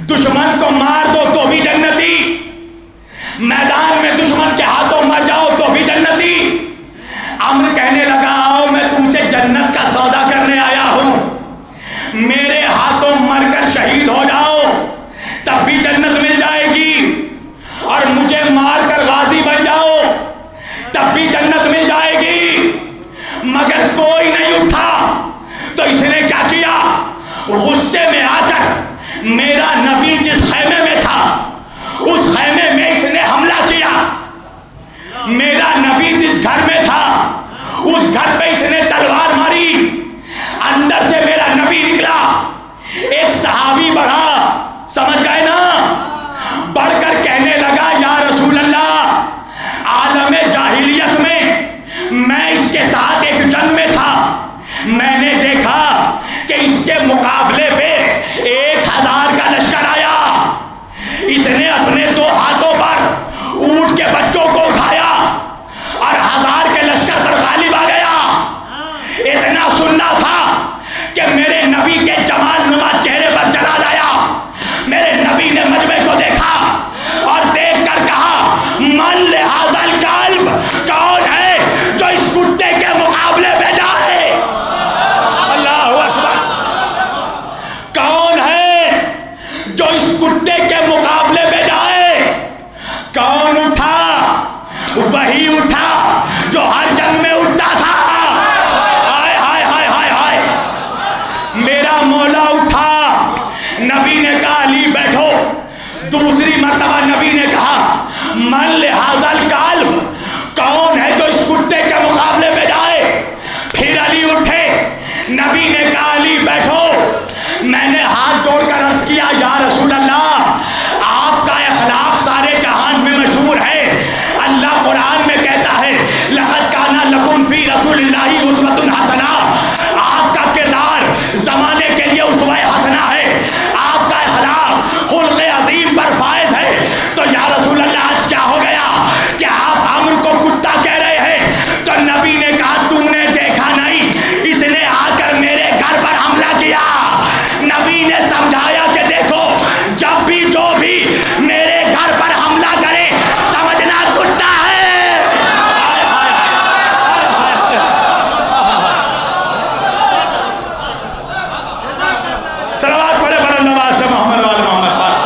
دشمن کو مار دو تو بھی جنتی، میدان میں دشمن کے ہاتھوں مر جاؤ تو بھی جنتی. عمرو کہنے لگا آؤ میں تم سے جنت کا سودا کرنے آیا ہوں. میرے ہاتھوں مر کر شہید ہو جاؤ تب بھی جنت مل جائے گی، اور مجھے مار کر غازی بن جاؤ تب بھی جنت مل جائے گی. مگر کوئی نہیں اٹھا. تو اس نے کیا کیا؟ غصے میں آ کر میرا نبی جس خیمے میں تھا اس خیمے میں اس نے حملہ کیا. میرا نبی جس گھر میں تھا اس گھر پہ اس نے تلوار ماری. اندر سے میرا نبی نکلا. ایک صحابی بڑھا، سمجھ گئے نا، بڑھ کر کہنے لگا یا رسول اللہ عالم جاہلیت میں اس کے ساتھ ایک جنگ میں تھا. میں نے دیکھا کہ اس کے مقابلے پہ 1000 کا لشکر آیا. اس نے اپنے 2 ہاتھوں پر اونٹ کے بچوں کو اٹھایا اور 1000 کے لشکر پر غالب آ گیا. اتنا سننا تھا کہ میرے نبی کے جمال نما چہرے پر جلال آیا. میرے نبی نے مجمع کو دیکھا اور دیکھ کر کہا من لہذا القلب، کون ہے جو اس کتے کے مقابلے پہ جائے؟ اللہ اکبر. کون ہے جو اس کتے کے مقابلے پہ جائے؟ کون اٹھا؟ وہی اٹھا جو ہر جنگ میں اٹھتا تھا. ہائے ہائے ہائے ہائے ہائے. میرا مولا اٹھا. نبی نے کہا علی بیٹھو. دوسری مرتبہ نبی نے کہا من لہذا القلب، کون ہے جو اس کتے کے مقابلے پہ جائے؟ پھر علی اٹھے. نبی نے کہا علی بیٹھو. میں نے ہاتھ جوڑ کر عرض کیا یا رسول اللہ آپ کا اخلاق سارے جہان میں مشہور ہے. اللہ قرآن میں کہتا ہے لقد کان لکم فی رسول اللہ اسوۃ حسنہ. آپ کا کردار زمانے کے لیے اسوہ حسنہ ہے. آپ کا اخلاق خلق عظیم پر فائز ہے. تو یا رسول اللہ آج کیا ہو گیا کہ آپ عمرو کو کتا کہہ رہے ہیں؟ تو نبی نے کہا تم نے دیکھا نہیں اس نے آ کر میرے گھر پر حملہ کیا. نبی نے سمجھایا کہ دیکھو جب بھی جو بھی میرے گھر پر حملہ کرے سمجھنا کتا ہے. صلوات پڑھے بلند آواز سے محمد وال محمد پر.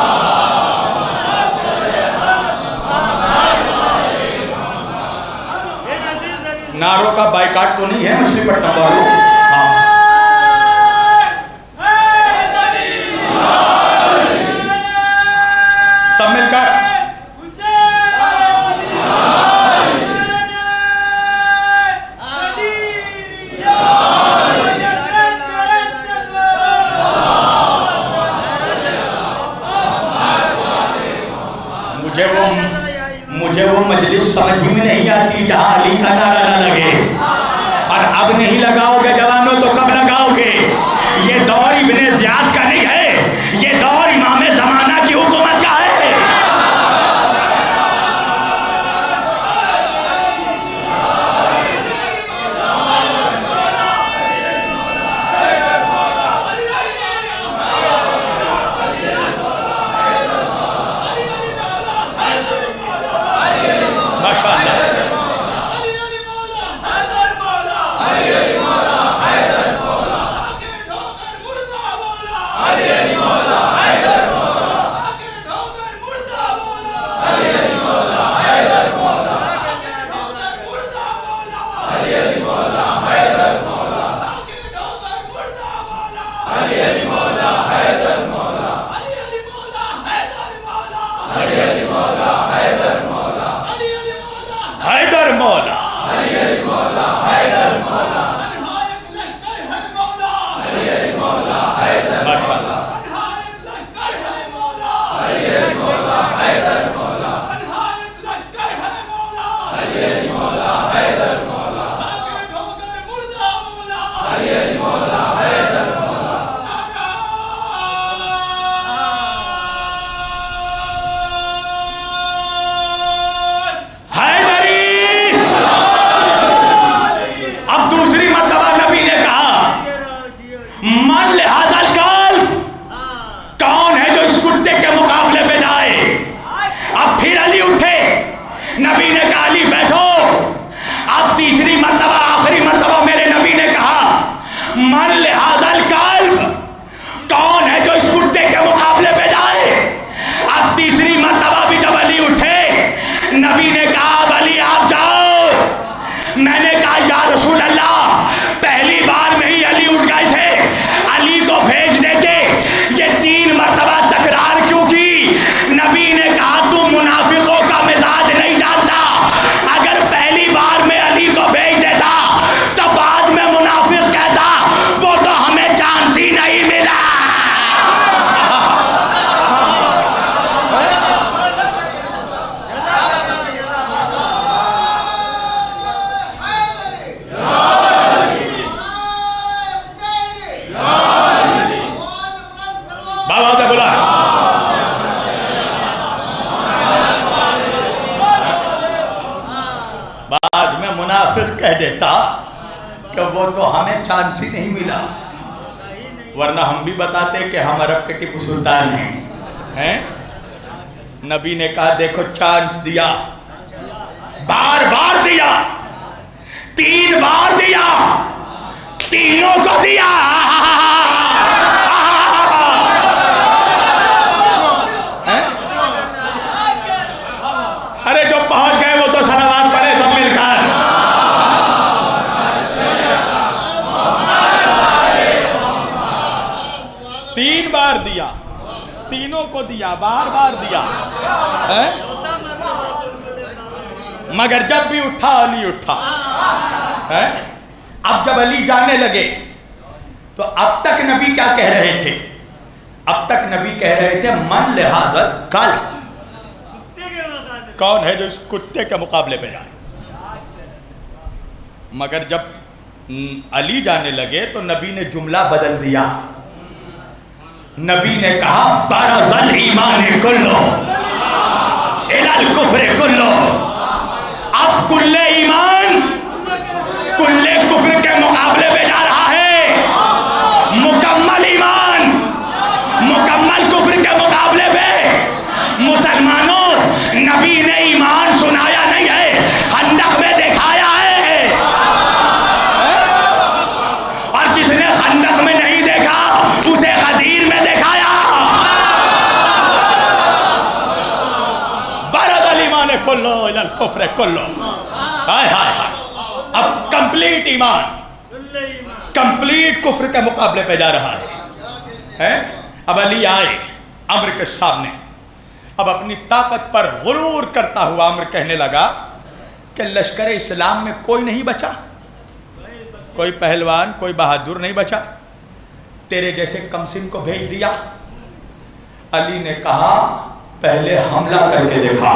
نعروں کا بائیکاٹ تو نہیں ہے مچھلی پٹنم والوں؟ سب مل کر مجھے وہ مجلس سمجھ میں نہیں آتی جہاں علی کا نعرہ نہ لگے. اور اب نہیں لگاؤ گے جوانوں تو کب لگاؤ گے؟ یہ دور ابن زیاد کا نہیں ہے، کہہ دیتا کہ وہ تو ہمیں چانس ہی نہیں ملا، ورنہ ہم بھی بتاتے کہ ہم عرب کے ٹیپو سلطان ہیں۔ نبی نے کہا دیکھو چانس دیا، بار بار دیا، 3 بار دیا، تینوں کو دیا۔ ارے جو پہنچ گئے وہ تو صلوات پڑھے سب مل کر۔ 3 بار دیا، تینوں کو دیا، بار بار دیا، مگر جب بھی اٹھا علی اٹھا۔ اب جب علی جانے لگے تو اب تک نبی کیا کہہ رہے تھے؟ اب تک نبی کہہ رہے تھے من لہذا کلب، کون ہے جو اس کتے کے مقابلے پہ جائے؟ مگر جب علی جانے لگے تو نبی نے جملہ بدل دیا۔ نبی نے کہا برز الایمان کلو الی الکفر کلو، اب کل ایمان کل کفر کے مقابلے پہ جا رہا ہے، مکمل ایمان مکمل کفر کے مقابلے پہ۔ مسلمانوں، نبی نے ایمان سنایا نہیں ہے، خندق میں دکھایا ہے، اور جس نے خندق میں نہیں دیکھا اسے غدیر میں دکھایا۔ برز الایمان کلو الی الکفر کلو، ہائے ہائے ہائے، اب کمپلیٹ ایمان کمپلیٹ کفر کے مقابلے پہ جا رہا ہے۔ اب علی آئے عمر کے سامنے، اب اپنی طاقت پر غرور کرتا ہوا عمر کہنے لگا کہ لشکر اسلام میں کوئی نہیں بچا، کوئی پہلوان کوئی بہادر نہیں بچا، تیرے جیسے کمسن کو بھیج دیا۔ علی نے کہا پہلے حملہ کر کے دیکھا۔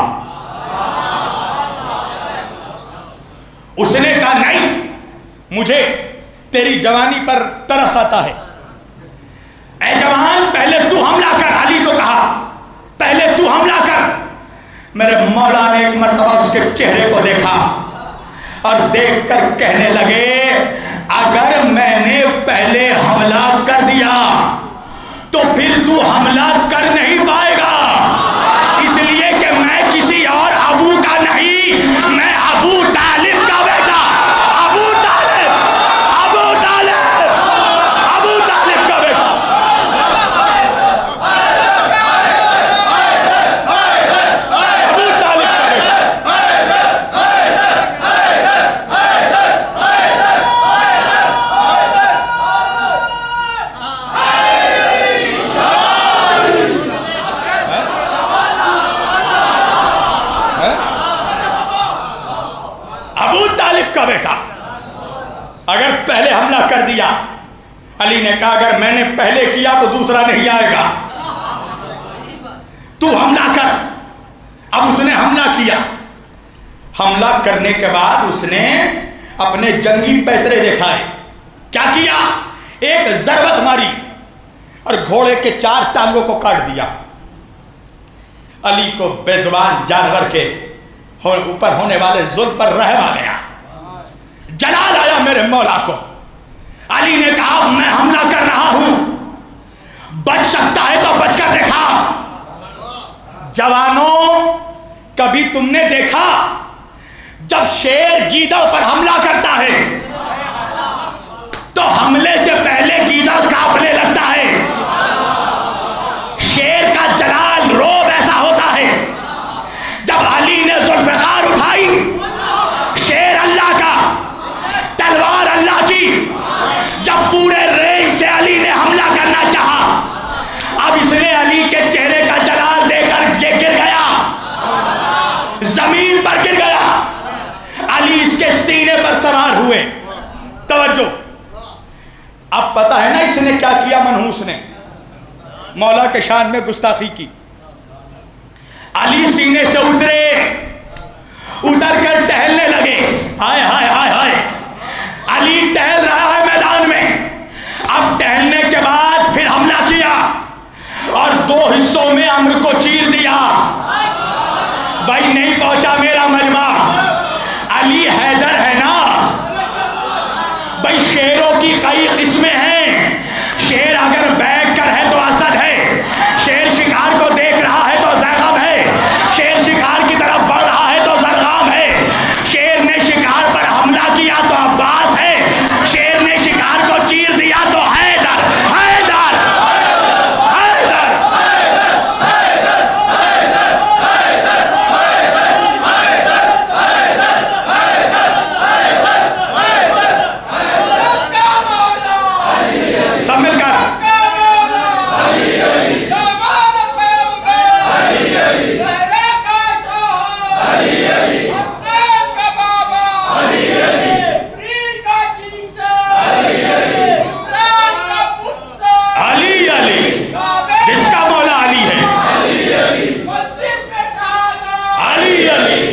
اس نے کہا نہیں، مجھے تیری جوانی پر ترس آتا ہے، اے جوان پہلے تو حملہ کر۔ علی کو کہا پہلے تو حملہ کر۔ میرے مولا نے ایک مرتبہ اس کے چہرے کو دیکھا اور دیکھ کر کہنے لگے اگر میں نے پہلے حملہ کر دیا تو پھر تو حملہ کر نہیں پائے گا، اس لیے کہ میں کسی اور ابو کا نہیں، میں ابو طالب کا بیٹا، ابو طالب ابو طالب ابو طالب کا بیٹا۔ کا بیٹا اگر پہلے حملہ کر دیا، علی نے کہا اگر میں نے پہلے کیا تو دوسرا نہیں آئے گا، تو حملہ کر۔ اب اس نے حملہ کیا، حملہ کرنے کے بعد اس نے اپنے جنگی پیترے دکھائے۔ کیا کیا؟ ایک ضربت ماری اور گھوڑے کے 4 ٹانگوں کو کاٹ دیا۔ علی کو بے زبان جانور کے اوپر ہونے والے ظلم پر رحم آ گیا، جلال آیا میرے مولا کو۔ علی نے کہا میں حملہ کر رہا ہوں، بچ سکتا ہے تو بچ کر دکھا۔ جوانوں، کبھی تم نے دیکھا جب شیر گیدڑ پر حملہ کرتا ہے تو حملے سے پہلے گیدڑ کانپنے لگتا ہے؟ شیر کا جلال روب ایسا ہوتا ہے۔ جب علی نے ذوالفقار اٹھائی، شیر اللہ کا، تلوار اللہ کی، جب پورے رینج سے علی نے حملہ کرنا چاہا، اب اس نے علی کے چہرے کا جلال دے کر یہ گر گیا، زمین پر گر گیا۔ علی اس کے سینے پر سوار ہوئے۔ توجہ، اب پتہ ہے نا اس نے کیا کیا؟ منحوس نے مولا کے شان میں گستاخی کی۔ علی سینے سے اترے، اتر کر ٹہلنے لگے۔ ہائے ہائے ہائے ہائے، علی ٹہل رہا ہے میدان میں۔ اب ٹہلنے کے بعد پھر حملہ کیا اور 2 حصوں میں عمر کو چیر دیا۔ بھائی نہیں پہنچا میرا مجمع، علی حیدر ہے نا، کی کئی قسمیں ہیں. شیر اگر بیٹھ کر ہے تو اسد ہے، شیر شکار کو دیکھ رہا ہے تو زیغم ہے، شیر شکار کی طرف بڑھ رہا ہے تو زرغام ہے، شیر نے شکار پر حملہ کیا تو عباس ہے، شیر نے شکار کو چیر دیا تو حیدر. حیدر حیدر سب مل کر علی علی، جس کا مولا علی ہے. علی علی علی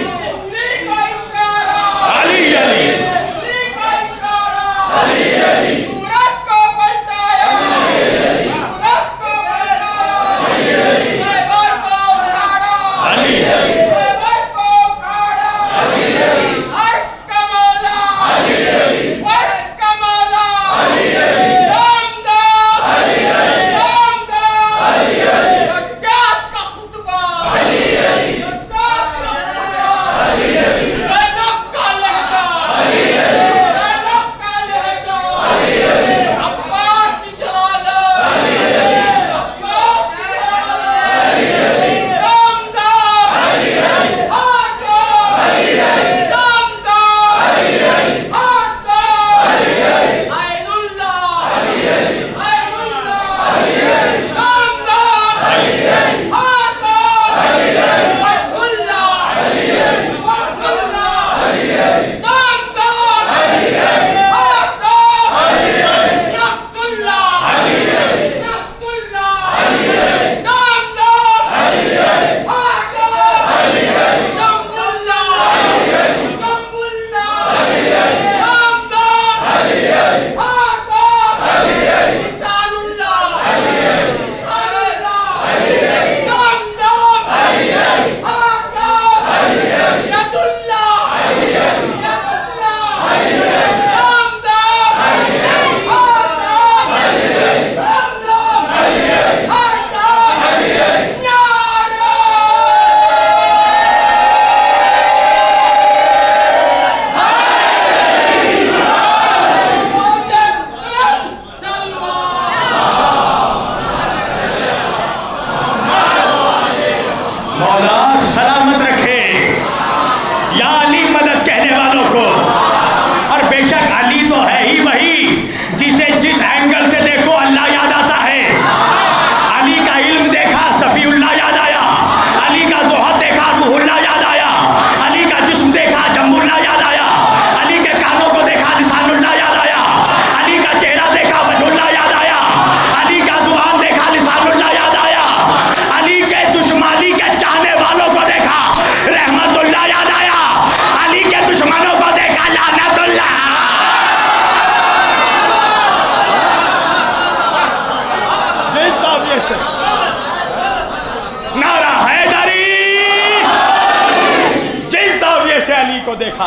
علی کو دیکھا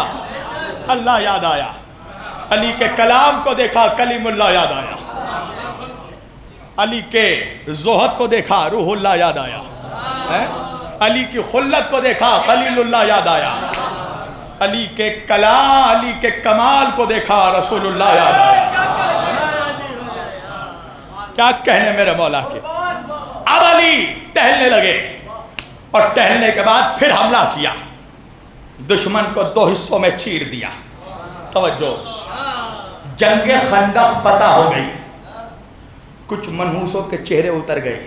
اللہ یاد آیا، علی کے کلام کو دیکھا کلیم اللہ یاد آیا، علی کے زہد کو دیکھا روح اللہ یاد آیا، علی کی خلت کو دیکھا خلیل اللہ یاد آیا، علی کے کلام علی کے کمال کو دیکھا رسول اللہ یاد آیا۔ کیا کہنے میرے مولا کے۔ اب علی ٹہلنے لگے اور ٹہلنے کے بعد پھر حملہ کیا، دشمن کو دو حصوں میں چیر دیا۔ توجہ، جنگ خندق فتح ہو گئی، کچھ منحوسوں کے چہرے اتر گئے،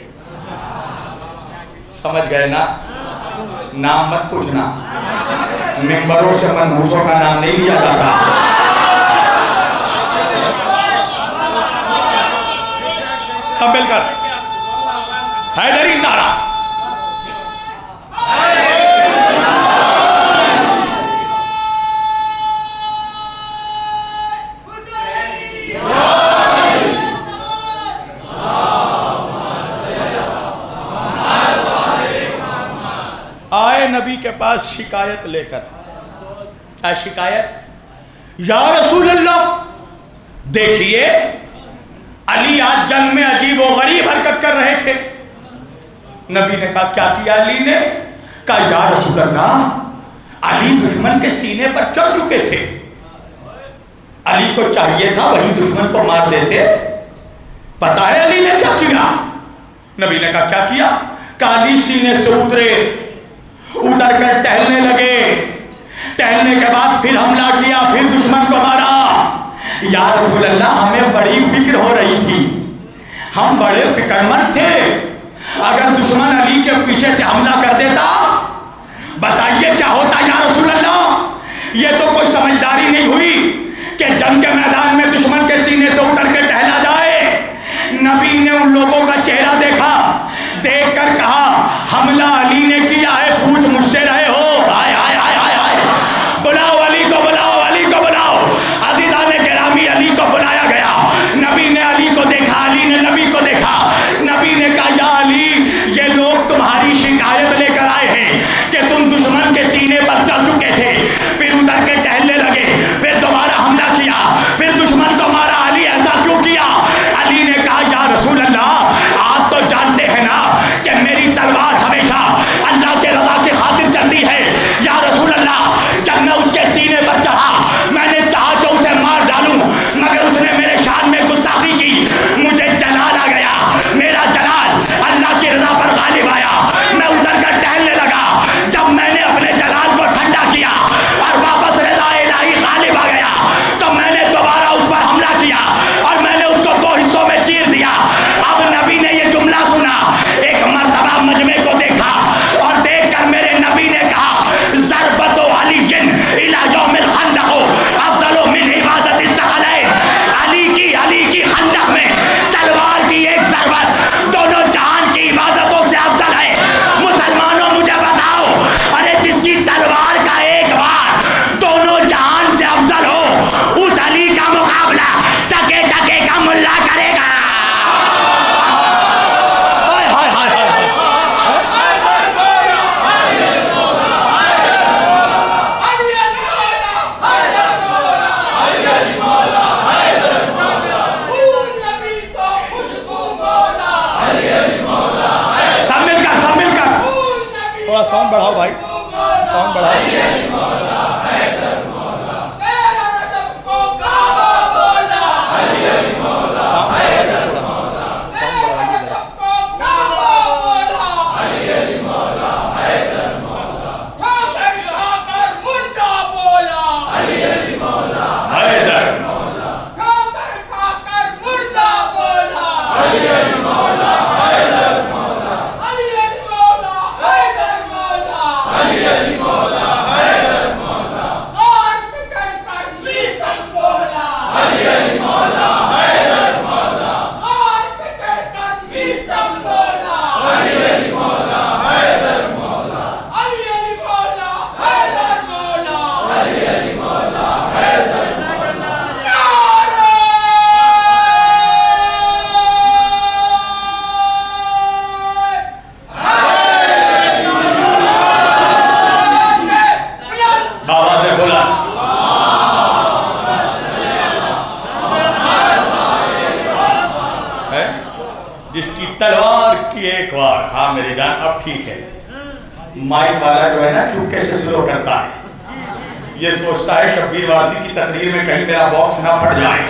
سمجھ گئے نا؟ نام مت پوچھنا، ممبروں سے منحوسوں کا نام نہیں لیا جاتا۔ سب مل کر حیدری نعرہ، آئے نبی کے پاس شکایت لے کر۔ کیا شکایت؟ یا رسول اللہ، دیکھیے علی آج جنگ میں عجیب و غریب حرکت کر رہے تھے. نبی نے کہا کیا کیا علی نے؟ کہا یا رسول اللہ علی دشمن کے سینے پر چڑھ چکے تھے. علی کو چاہیے تھا وہی دشمن کو مار دیتے. پتا ہے علی نے کیا کیا؟ نبی نے کہا کیا کیا؟ علی سینے سے اتر کر ٹہلنے لگے. ٹہلنے کے بعد پھر حملہ کیا, پھر دشمن کو مارا. یا رسول اللہ ہمیں بڑی فکر ہو رہی تھی, ہم بڑے فکر مند تھے. اگر دشمن علی کے پیچھے سے حملہ کر دیتا بتائیے کیا ہوتا یا رسول اللہ؟ یہ تو کوئی سمجھداری نہیں ہوئی کہ جنگ کے میدان میں دشمن کے سینے سے اتر کے ٹہلا جائے. نبی نے ان لوگوں کا چہرہ دیکھا, دیکھ کر کہا حملہ علی نے کیا ہے, پوچھ مجھ سے رہے ہو. آئے آئے آئے آئے آئے, بلاؤ علی کو, بلاؤ علی کو, بلاؤ. عزیزان گرامی علی کو بلایا گیا. نبی نے علی کو دیکھا, علی نے نبی کو دیکھا. نبی نے کہا یا علی یہ لوگ تمہاری شکایت لے کر آئے ہیں کہ تم دشمن کے سینے پر چڑھ چکے تھے, پھر اتر کے ٹہلنے لگے, پھر دوبارہ حملہ کیا, پھر دشمن کو مارا. علی ایسا کیوں کیا؟ علی نے کہا یا رسول اللہ آپ تو جانتے ہیں نا کہ میری تلوار ہمیشہ اللہ کے رضا کی خاطر چلتی ہے. یا رسول اللہ جب میں اس کے سینے پر چڑھا میں نے چاہا کہ اسے مار ڈالوں, مگر اس نے میرے شان میں گستاخی کی. مجھے جلال آ گیا, میرا جلال اللہ کی رضا پر غالب آیا. میں ادھر کر ٹہلنے لگا. جب میں نے اپنے جلال کو ٹھنڈا کیا اور واپس رضا الہی غالب آ گیا تو میں نے دوبارہ اس پر حملہ کیا اور میں نے اس کو دو حصوں میں چیر دیا. اب نبی نے یہ جملہ سنا, ایک مرتبہ مجمع کو دیکھا اور دیکھ کر میرے نبی نے کہا ضربت علی الی یوم الخندق افضل من عبادت الثقلین. علی کی خندق میں تلوار کی ایک ضربت دونوں جہان کی عبادتوں سے افضل ہے. مسلمانوں مجھے بتاؤ, ارے جس کی تلوار کا ایک بار دونوں جہان سے افضل ہو اس علی کا مقابلہ ٹکے ٹکے کا ملا کرے گا. ساؤنڈ بڑھاؤ بھائی, ساؤنڈ بڑھاؤ. جس کی تلوار کی ایک بار, ہاں میری جان اب ٹھیک ہے. مائک والا جو ہے نا چپکے سے سلو کرتا ہے, یہ سوچتا ہے شبیر وارسی کی تقریر میں کہیں میرا باکس نہ پھٹ جائے.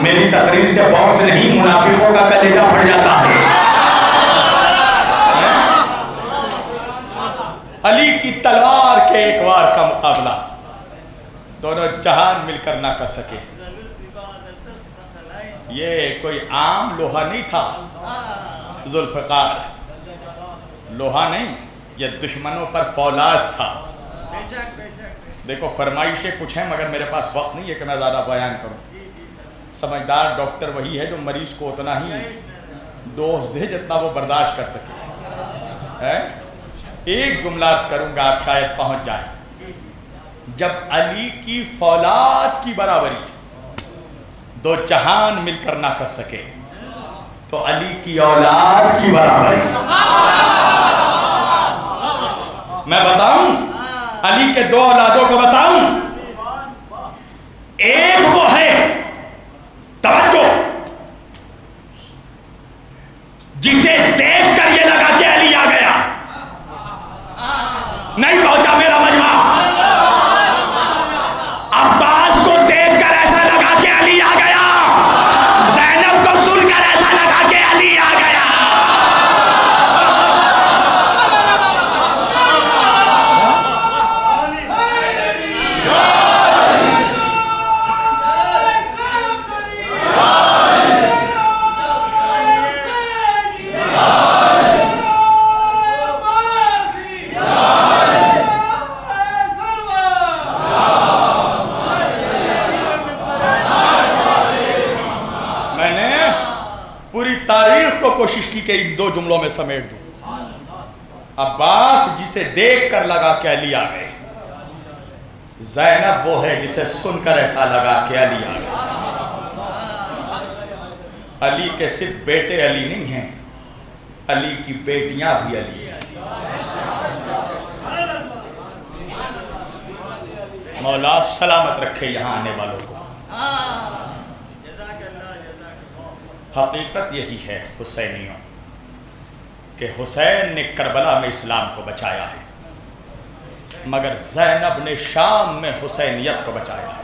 میری تقریر سے باکس نہیں منافقوں کا کلیجہ پھٹ جاتا ہے. علی کی تلوار کے ایک بار کا مقابلہ دونوں جہان مل کر نہ کر سکے. یہ کوئی عام لوہا نہیں تھا ذوالفقار, لوہا نہیں, یہ دشمنوں پر فولاد تھا. دیکھو فرمائشیں کچھ ہیں مگر میرے پاس وقت نہیں ہے کہ میں زیادہ بیان کروں. سمجھدار ڈاکٹر وہی ہے جو مریض کو اتنا ہی ڈوز دے جتنا وہ برداشت کر سکے. ایک جملہ عرض کروں گا آپ شاید پہنچ جائیں. جب علی کی فولاد کی برابری دو جہان مل کر نہ کر سکے تو علی کی اولاد کی برابری. میں بتاؤں علی کے دو اولادوں کو بتاؤں, ایک وہ ہے جسے دیکھ کر یہ لگا کہ علی آ گیا. نہیں پہنچا میرا مجمع. عباس کو دیکھ کر ایسا لگا کہ علی آ گیا. زینب کو سن کر ایسا لگا کہ علی آ گیا. تاریخ کو کوشش کی کہ ان دو جملوں میں سمیٹ دوں. عباس جسے دیکھ کر لگا کہ علی آ گئے. زینب وہ ہے جسے سن کر ایسا لگا کہ علی آ گئے. علی کے صرف بیٹے علی نہیں ہیں, علی کی بیٹیاں بھی علی ہیں. مولا سلامت رکھے یہاں آنے والوں کو. حقیقت یہی ہے حسینیوں کہ حسین نے کربلا میں اسلام کو بچایا ہے, مگر زینب نے شام میں حسینیت کو بچایا ہے.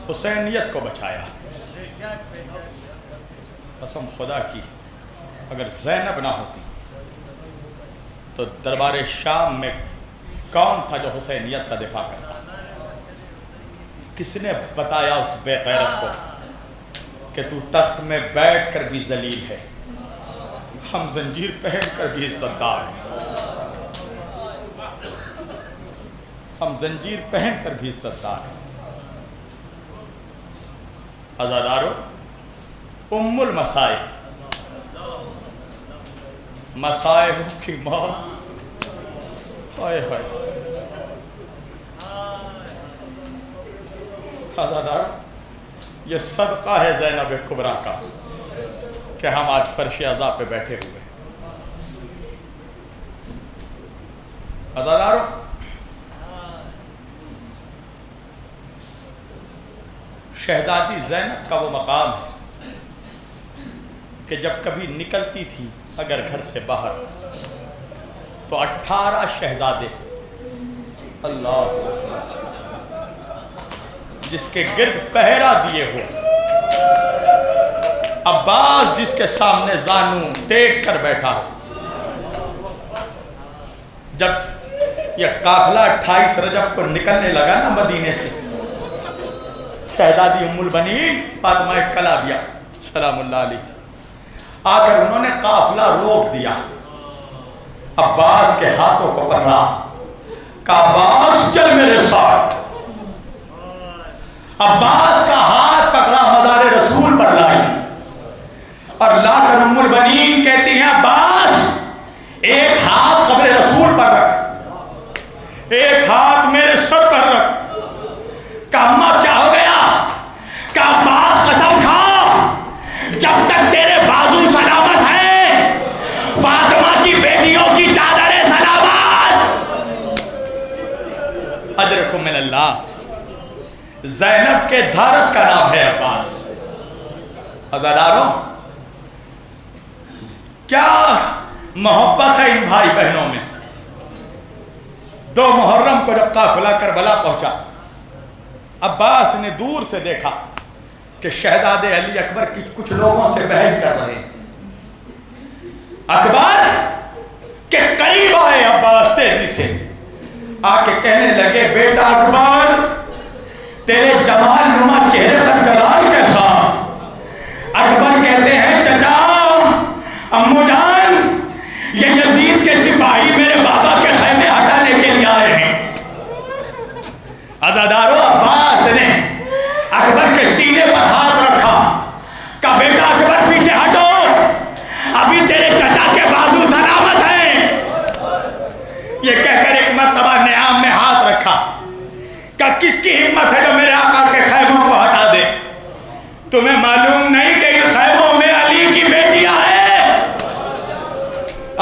حسینیت کو بچایا. قسم خدا کی اگر زینب نہ ہوتی تو دربار شام میں کون تھا جو حسینیت کا دفاع کرتا؟ کس نے بتایا اس بے غیرت کو کہ تو تخت میں بیٹھ کر بھی ذلیل ہے, ہم زنجیر پہن کر بھی عزت دار ہیں, ہم زنجیر پہن کر بھی عزت دار ہیں. عزادارو, ام المصائب, مصائب کی ماں, ہائے ہائے. عزادارو, یہ صدقہ ہے زینب کبریٰ کا کہ ہم آج فرش عزا پہ بیٹھے ہوئے. عزادارو, شہزادی زینب کا وہ مقام ہے کہ جب کبھی نکلتی تھی اگر گھر سے باہر تو 18 شہزادے اللہ جس کے گرد پہرا دیے ہو, عباس جس کے سامنے زانو ٹیک کر بیٹھا ہو. جب یہ قافلہ 28 رجب کو نکلنے لگا نا مدینے سے, شہزادی ام البنین فاطمہ کلابیہ سلام اللہ علیہ آ کر انہوں نے قافلہ روک دیا. عباس کے ہاتھوں کو پکڑا, کہا عباس چل میرے ساتھ. عباس کا ہاتھ پکڑا, مزار رسول پر لائی اور لا کر ام البنین کہتی ہیں عباس ایک ہاتھ قبر رسول پر رکھ, ایک ہاتھ میرے سر پر رکھ. کہا اماں کیا ہو گیا؟ کہا عباس قسم کھا جب تک تیرے بازو سلامت ہیں فاطمہ کی بیٹیوں کی چادریں سلامت. اجرکم من اللہ. زینب کے دھارس کا نام ہے عباس. عزاداروں, کیا محبت ہے ان بھائی بہنوں میں. 2 محرم کو جب قافلہ کربلا پہنچا, عباس نے دور سے دیکھا کہ شہزادے علی اکبر کچھ لوگوں سے بحث کر رہے ہیں. اکبر کے قریب آئے عباس تیزی سے, آ کے کہنے لگے بیٹا اکبر تیرے جمال نما چہرے پر جلال کیسا. اکبر کہتے ہیں چچا امو جان یہ یزید کے سپاہی میرے بابا کے خیمے ہٹانے کے لیے آئے ہیں. عزادارو, عباس نے اکبر کے سینے پر ہاتھ رکھا, کہا بیٹا اکبر پیچھے ہٹو, ابھی تیرے چچا کے بازو سلامت ہیں. یہ کہہ کر ایک مرتبہ نیام میں ہاتھ رکھا. کہ کس کی ہمت ہے جو میرے آقا کے خیموں کو ہٹا دے؟ تمہیں معلوم نہیں کہ ان خیموں میں علی کی بیٹیاں ہیں؟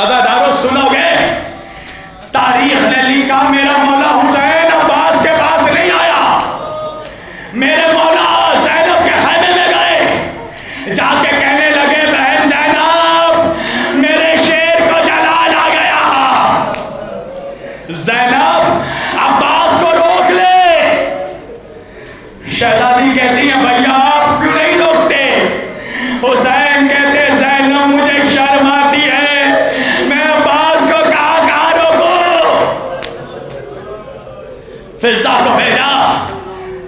عزادارو سنو گے، تاریخ نے لکھا میرا مولا حسین عباس کے پاس نہیں آیا، میرے مولا زینب کے خیمے میں گئے، جا کے کہنے لگے بہن زینب میرے شیر کو جلال آ گیا، زینب عباس کو روک لے۔ شہزادی کہتی ہیں بھیا آپ کیوں نہیں روکتے؟ حسین کہتے زینب مجھے شرم آتی ہے، میں عباس کو کہاں روکوں؟ فضا کو بھیجا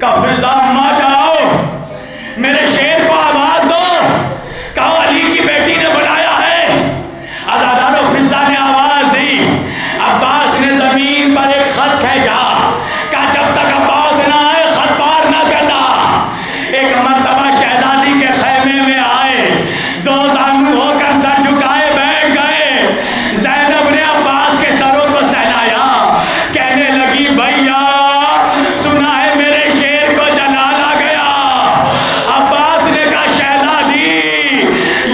کہ فضا ماں جاؤ میرے شیر کو آواز دو، کہو علی کی بیٹی نے بلایا ہے۔ عزادارو فضا نے آواز دی، عباس نے زمین پر ایک خط کھینچا، کہا جب تک عباس نہ آئے خط پار نہ کرنا۔ ایک مرتبہ شہزادی کے خیمے میں آئے، دو زانو ہو کر سر جھکائے بیٹھ گئے، زینب نے عباس کے سروں کو سہلایا، کہنے لگی بھیا سنا ہے میرے شیر کو جلال آ گیا۔ عباس نے کہا شہزادی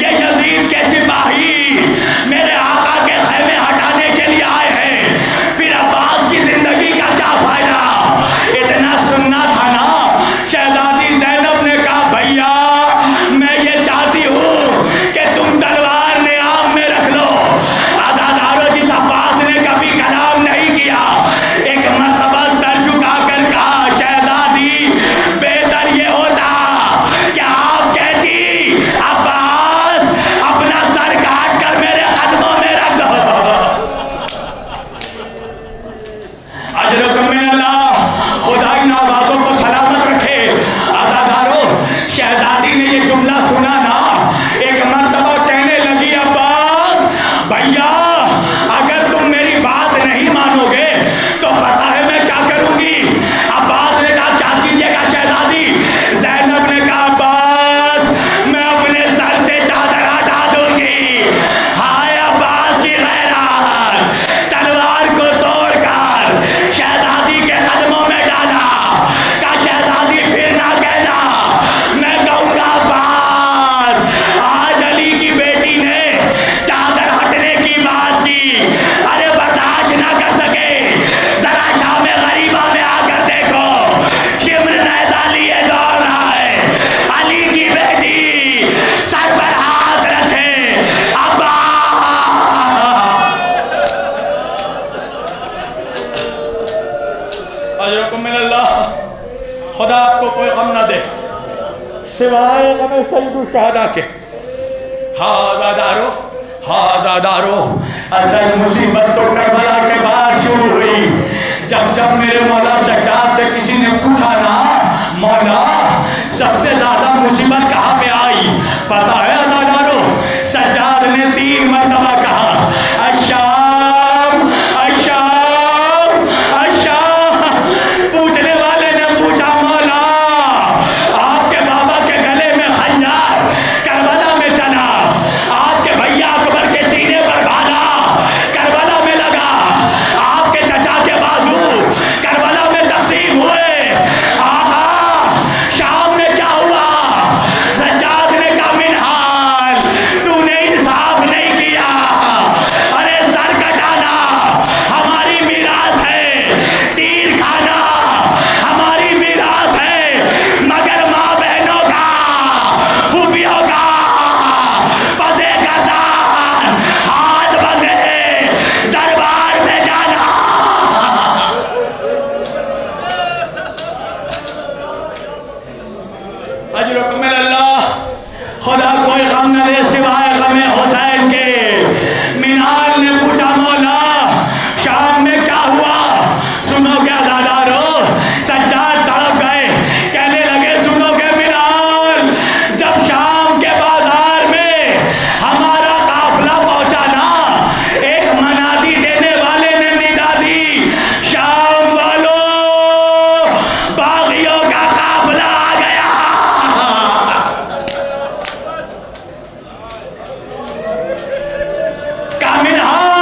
یہ یزید کے سپاہی میرے آقا کے خیمے ہٹانے کے لیے آئے ہیں، پھر عباس کی زندگی کا کیا فائدہ؟ اتنا سننا تھا نا۔ شہزادی زینب نے کہا بھیا میں یہ چاہتی ہوں کہ تم تلوار نیام میں رکھ لو۔ عزادارو جس عباس نے کبھی کلام نہیں کیا، ایک مرتبہ سر جھکا کر کہا شہزادی بہتر یہ ہوتا کہ آپ کہتی عباس اپنا سر کاٹ کر میرے قدموں میں رکھ دو۔ اجرکم من اللہ، خدا ان آوازوں کو سلامت رکھے۔ عزادارو شہزادی نے یہ جملہ سنا نا، ایک مرتبہ کہنے لگی عباس بھیا اگر تم میری بات نہیں مانو گے تو پتہ ہے میں کیا کروں گی۔ عباس نے کہا کیا کیجئے گا شہزادی؟ زینب نے کہا عباس میں اپنے سر سے چادر ہٹا دوں گی۔ ہائے عباس کی غیرت، تلوار کو توڑ کر شہزادی کے قدموں میں ڈالا، کہا شہزادی پھر نہ کہنا، میں کہوں گا عباس آج علی کی بیٹی نے چادر ہٹنے کی بات کی، ارے برداشت نہ کر سکے، ذرا شام غریبہ میں آ کر دیکھو، شمر نیزہ لیے دوڑ رہا ہے، علی کی بیٹی سر پر ہاتھ رکھے عباس۔ اجرکم من اللہ، خدا آپ کو کوئی غم نہ دے سوائے غم سید الشہداء کے۔ عزادارو اصل مصیبت تو کربلا کے بعد شروع ہوئی، جب میرے مولا سجاد سے کسی نے پوچھا نا مولا سب سے زیادہ مصیبت کہاں پہ آئی، پتہ ہے عزادارو سجاد نے 3 مرتبہ کہا الشام الشام الشام۔ پوچھنے والے نے پوچھا مولا آپ کے بابا کے گلے میں خنجر کربلا میں چلا، آپ کے بھیا اکبر کے سینے پر بالا کربلا میں لگا، آپ کے چچا کے بازو کربلا میں تقسیم ہوئے، آقا شام میں کیا ہوا؟ سجاد نے کہا منحال تو نے انصاف نہیں کیا، ارے سر کٹانا ہماری میراث ہے، تیر کھانا ہماری میراث ہے، مگر ماں بہنوں کا پھوپھیوں کا پسے گردان ہاتھ بندھے دربار میں جانا۔ اجرکم من اللہ، خدا کوئی غم نہ دے سوائے غم حسین کے۔ منال نے پوچھا مولا شام میں کیا ہوا؟ سنو گے عزادارو سجاد تڑپ گئے، کہنے لگے سنو گے منال جب شام کے بازار میں ہمارا قافلہ پہنچا نا، ایک منادی دینے والے نے ندا دی شام والوں باغیوں کا قافلہ آ گیا۔ کا منحال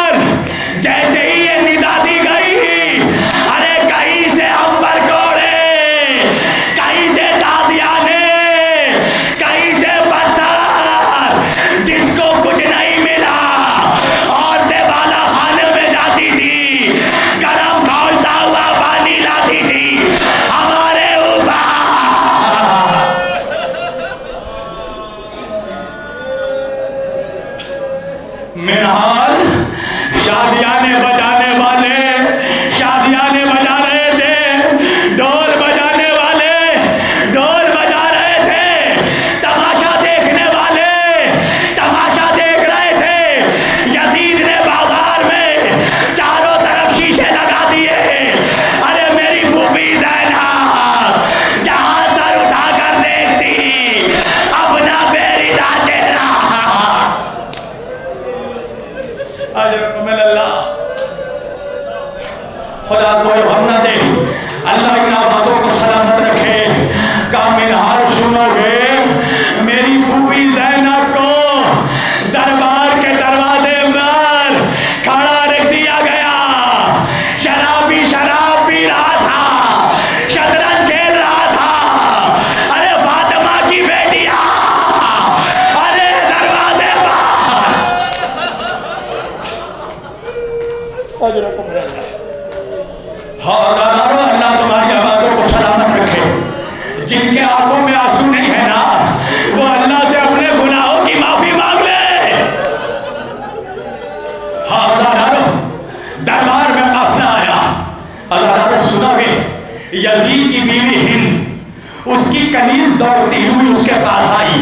یزید کی بیوی ہند اس کی کنیز دوڑتی ہوئی اس کے پاس آئی،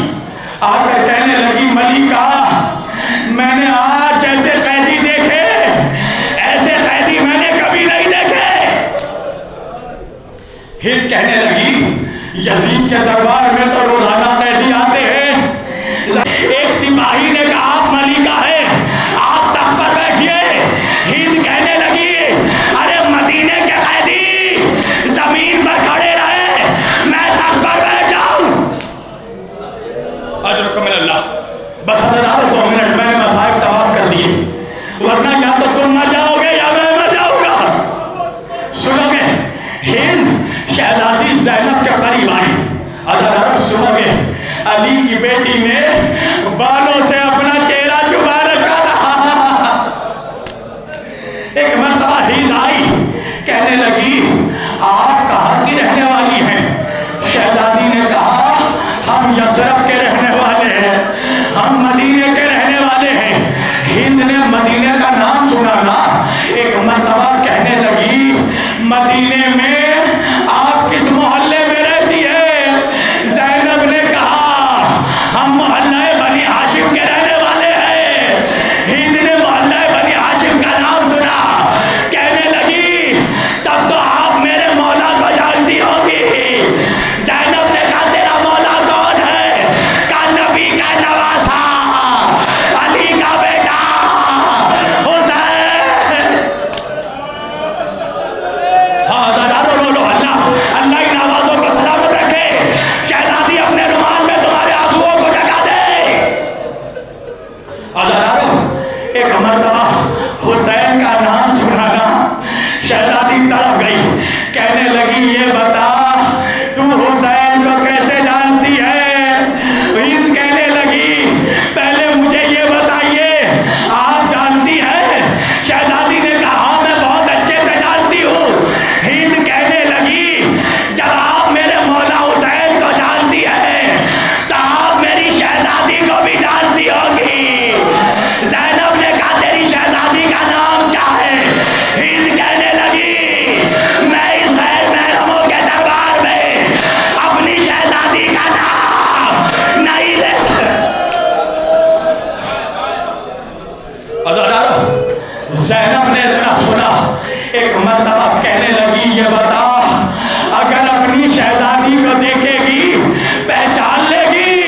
آ کر کہنے لگی ملکہ میں نے آج جیسے قیدی دیکھے ایسے قیدی میں نے کبھی نہیں دیکھے۔ ہند کہنے لگی یزید کے دربار میں تو روزانہ قیدی آتے ہیں۔ ایک سپاہی نے کہا آپ ملکہ ہے آپ تخت پر بیٹھیے۔ ہند کہنے لگی ارے مدینے کے قیدی زمین پر کھڑے رہے میں تخت پر بیٹھ جاؤں۔ اجرکم من اللہ۔ بس حضرات 2 منٹ میں نے مصائب تمام کر دیے، ورنہ یا تو تم نہ جاؤ گے یا میں نہ جاؤں گا۔ سنو گے ہند شہزادی زینب کے قریب آئی، حضرات سنو گے علی کی بیٹی نے بالوں سے اپنا چہرہ چھپا رکھا تھا۔ ایک مرتبہ ہند آئی، کہنے لگی آپ کہاں کی رہنے والی ہیں؟ شہزادی نے کہا ہم یثرب کے رہنے والے ہیں، ہم مدینے کے رہنے والے ہیں۔ ہند نے مدینے کا نام سنا نا، ایک مرتبہ کہنے لگی مدینے میں آپ کس محلے میں رہتی ہے؟ زینب نے کہا ہم محلہ بنی ہاشم کے رہنے والے ہیں۔ ہند نے محلہ بنی ہاشم کا نام سنا، کہنے لگی تب تو آپ میرے مولا کو جانتی ہوگی۔ زینب نے کہا تیرا مولا کون ہے؟ کہا نبی کا نواسا علی کا بیٹا حسین۔ ہاں دادارو رو لو، اللہ ان آوازوں کو سلامت رکھے۔ شہزادی اپنے رومال میں تمہارے آنسوؤں کو جگا دے۔ دادارو ایک مرتبہ حسین کا نام سنانا، شہزادی تڑپ گئی، کہنے لگی یہ بتا تو حسین کو کیسے جانتی ہے؟ ہند کہنے لگی پہلے مجھے یہ بتائیے آپ جانتی ہیں؟ شہزادی نے کہا میں بہت اچھے سے جانتی ہوں۔ ہند کہنے لگی جب آپ میرے مولا حسین کو جانتی ہیں تو آپ میری شہزادی کو بھی جانتی ہوگی۔ زینب نے کہا تیری شہزادی کا نام کیا ہے؟ ہند کہنے لگی میں اس غیر محرموں کے دربار میں اپنی شہزادی کا نام نہیں لے زینب نے اتنا سنا، ایک مرتبہ کہنے لگی یہ بتا اگر اپنی شہزادی کو دیکھے گی پہچان لے گی؟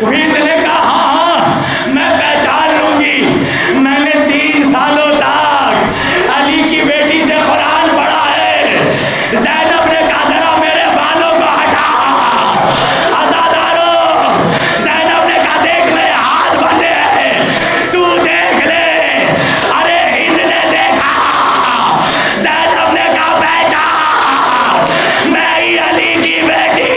ہند نے کہا ہاں میں پہچان لوں گی، میں نے 3 سالوں تک علی کی بیٹی سے قرآن پڑھا ہے۔ زینب نے کہا ذرا میرے بالوں کو ہٹا۔ عزادارو زینب نے کہا دیکھ میرے ہاتھ بندھے ہیں تو دیکھ لے۔ ارے ہند نے دیکھا، زینب نے کہا پہچان میں ہی علی کی بیٹی۔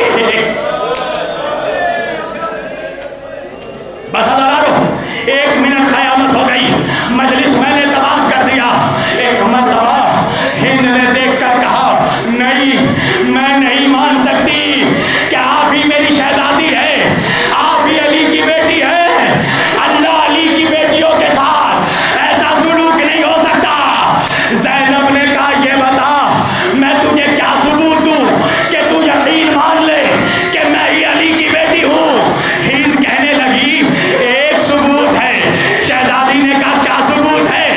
بس عزادارو 1 منٹ قیامت ہو گئی، مجلس میں نے تمام کر دیا۔ ایک مرتبہ ہند نے دیکھ کر کہا نہیں میں نہیں مان سکتی کہ آپ ہی میری شہزادی ہے، آپ ہی علی کی بیٹی ہے۔ اللہ علی کی بیٹیوں کے ساتھ ایسا سلوک نہیں ہو سکتا۔ زینب نے کہا یہ بتا میں تجھے کیا ثبوت دوں کہ تو یقین مان لے کہ میں ہی علی کی بیٹی ہوں؟ ہند کہنے لگی ایک ثبوت ہے۔ شہزادی نے کہا کیا ثبوت ہے؟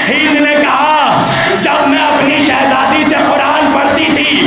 ہند نے کہا جب میں اپنی شہزادی سے قرآن پڑھتی تھی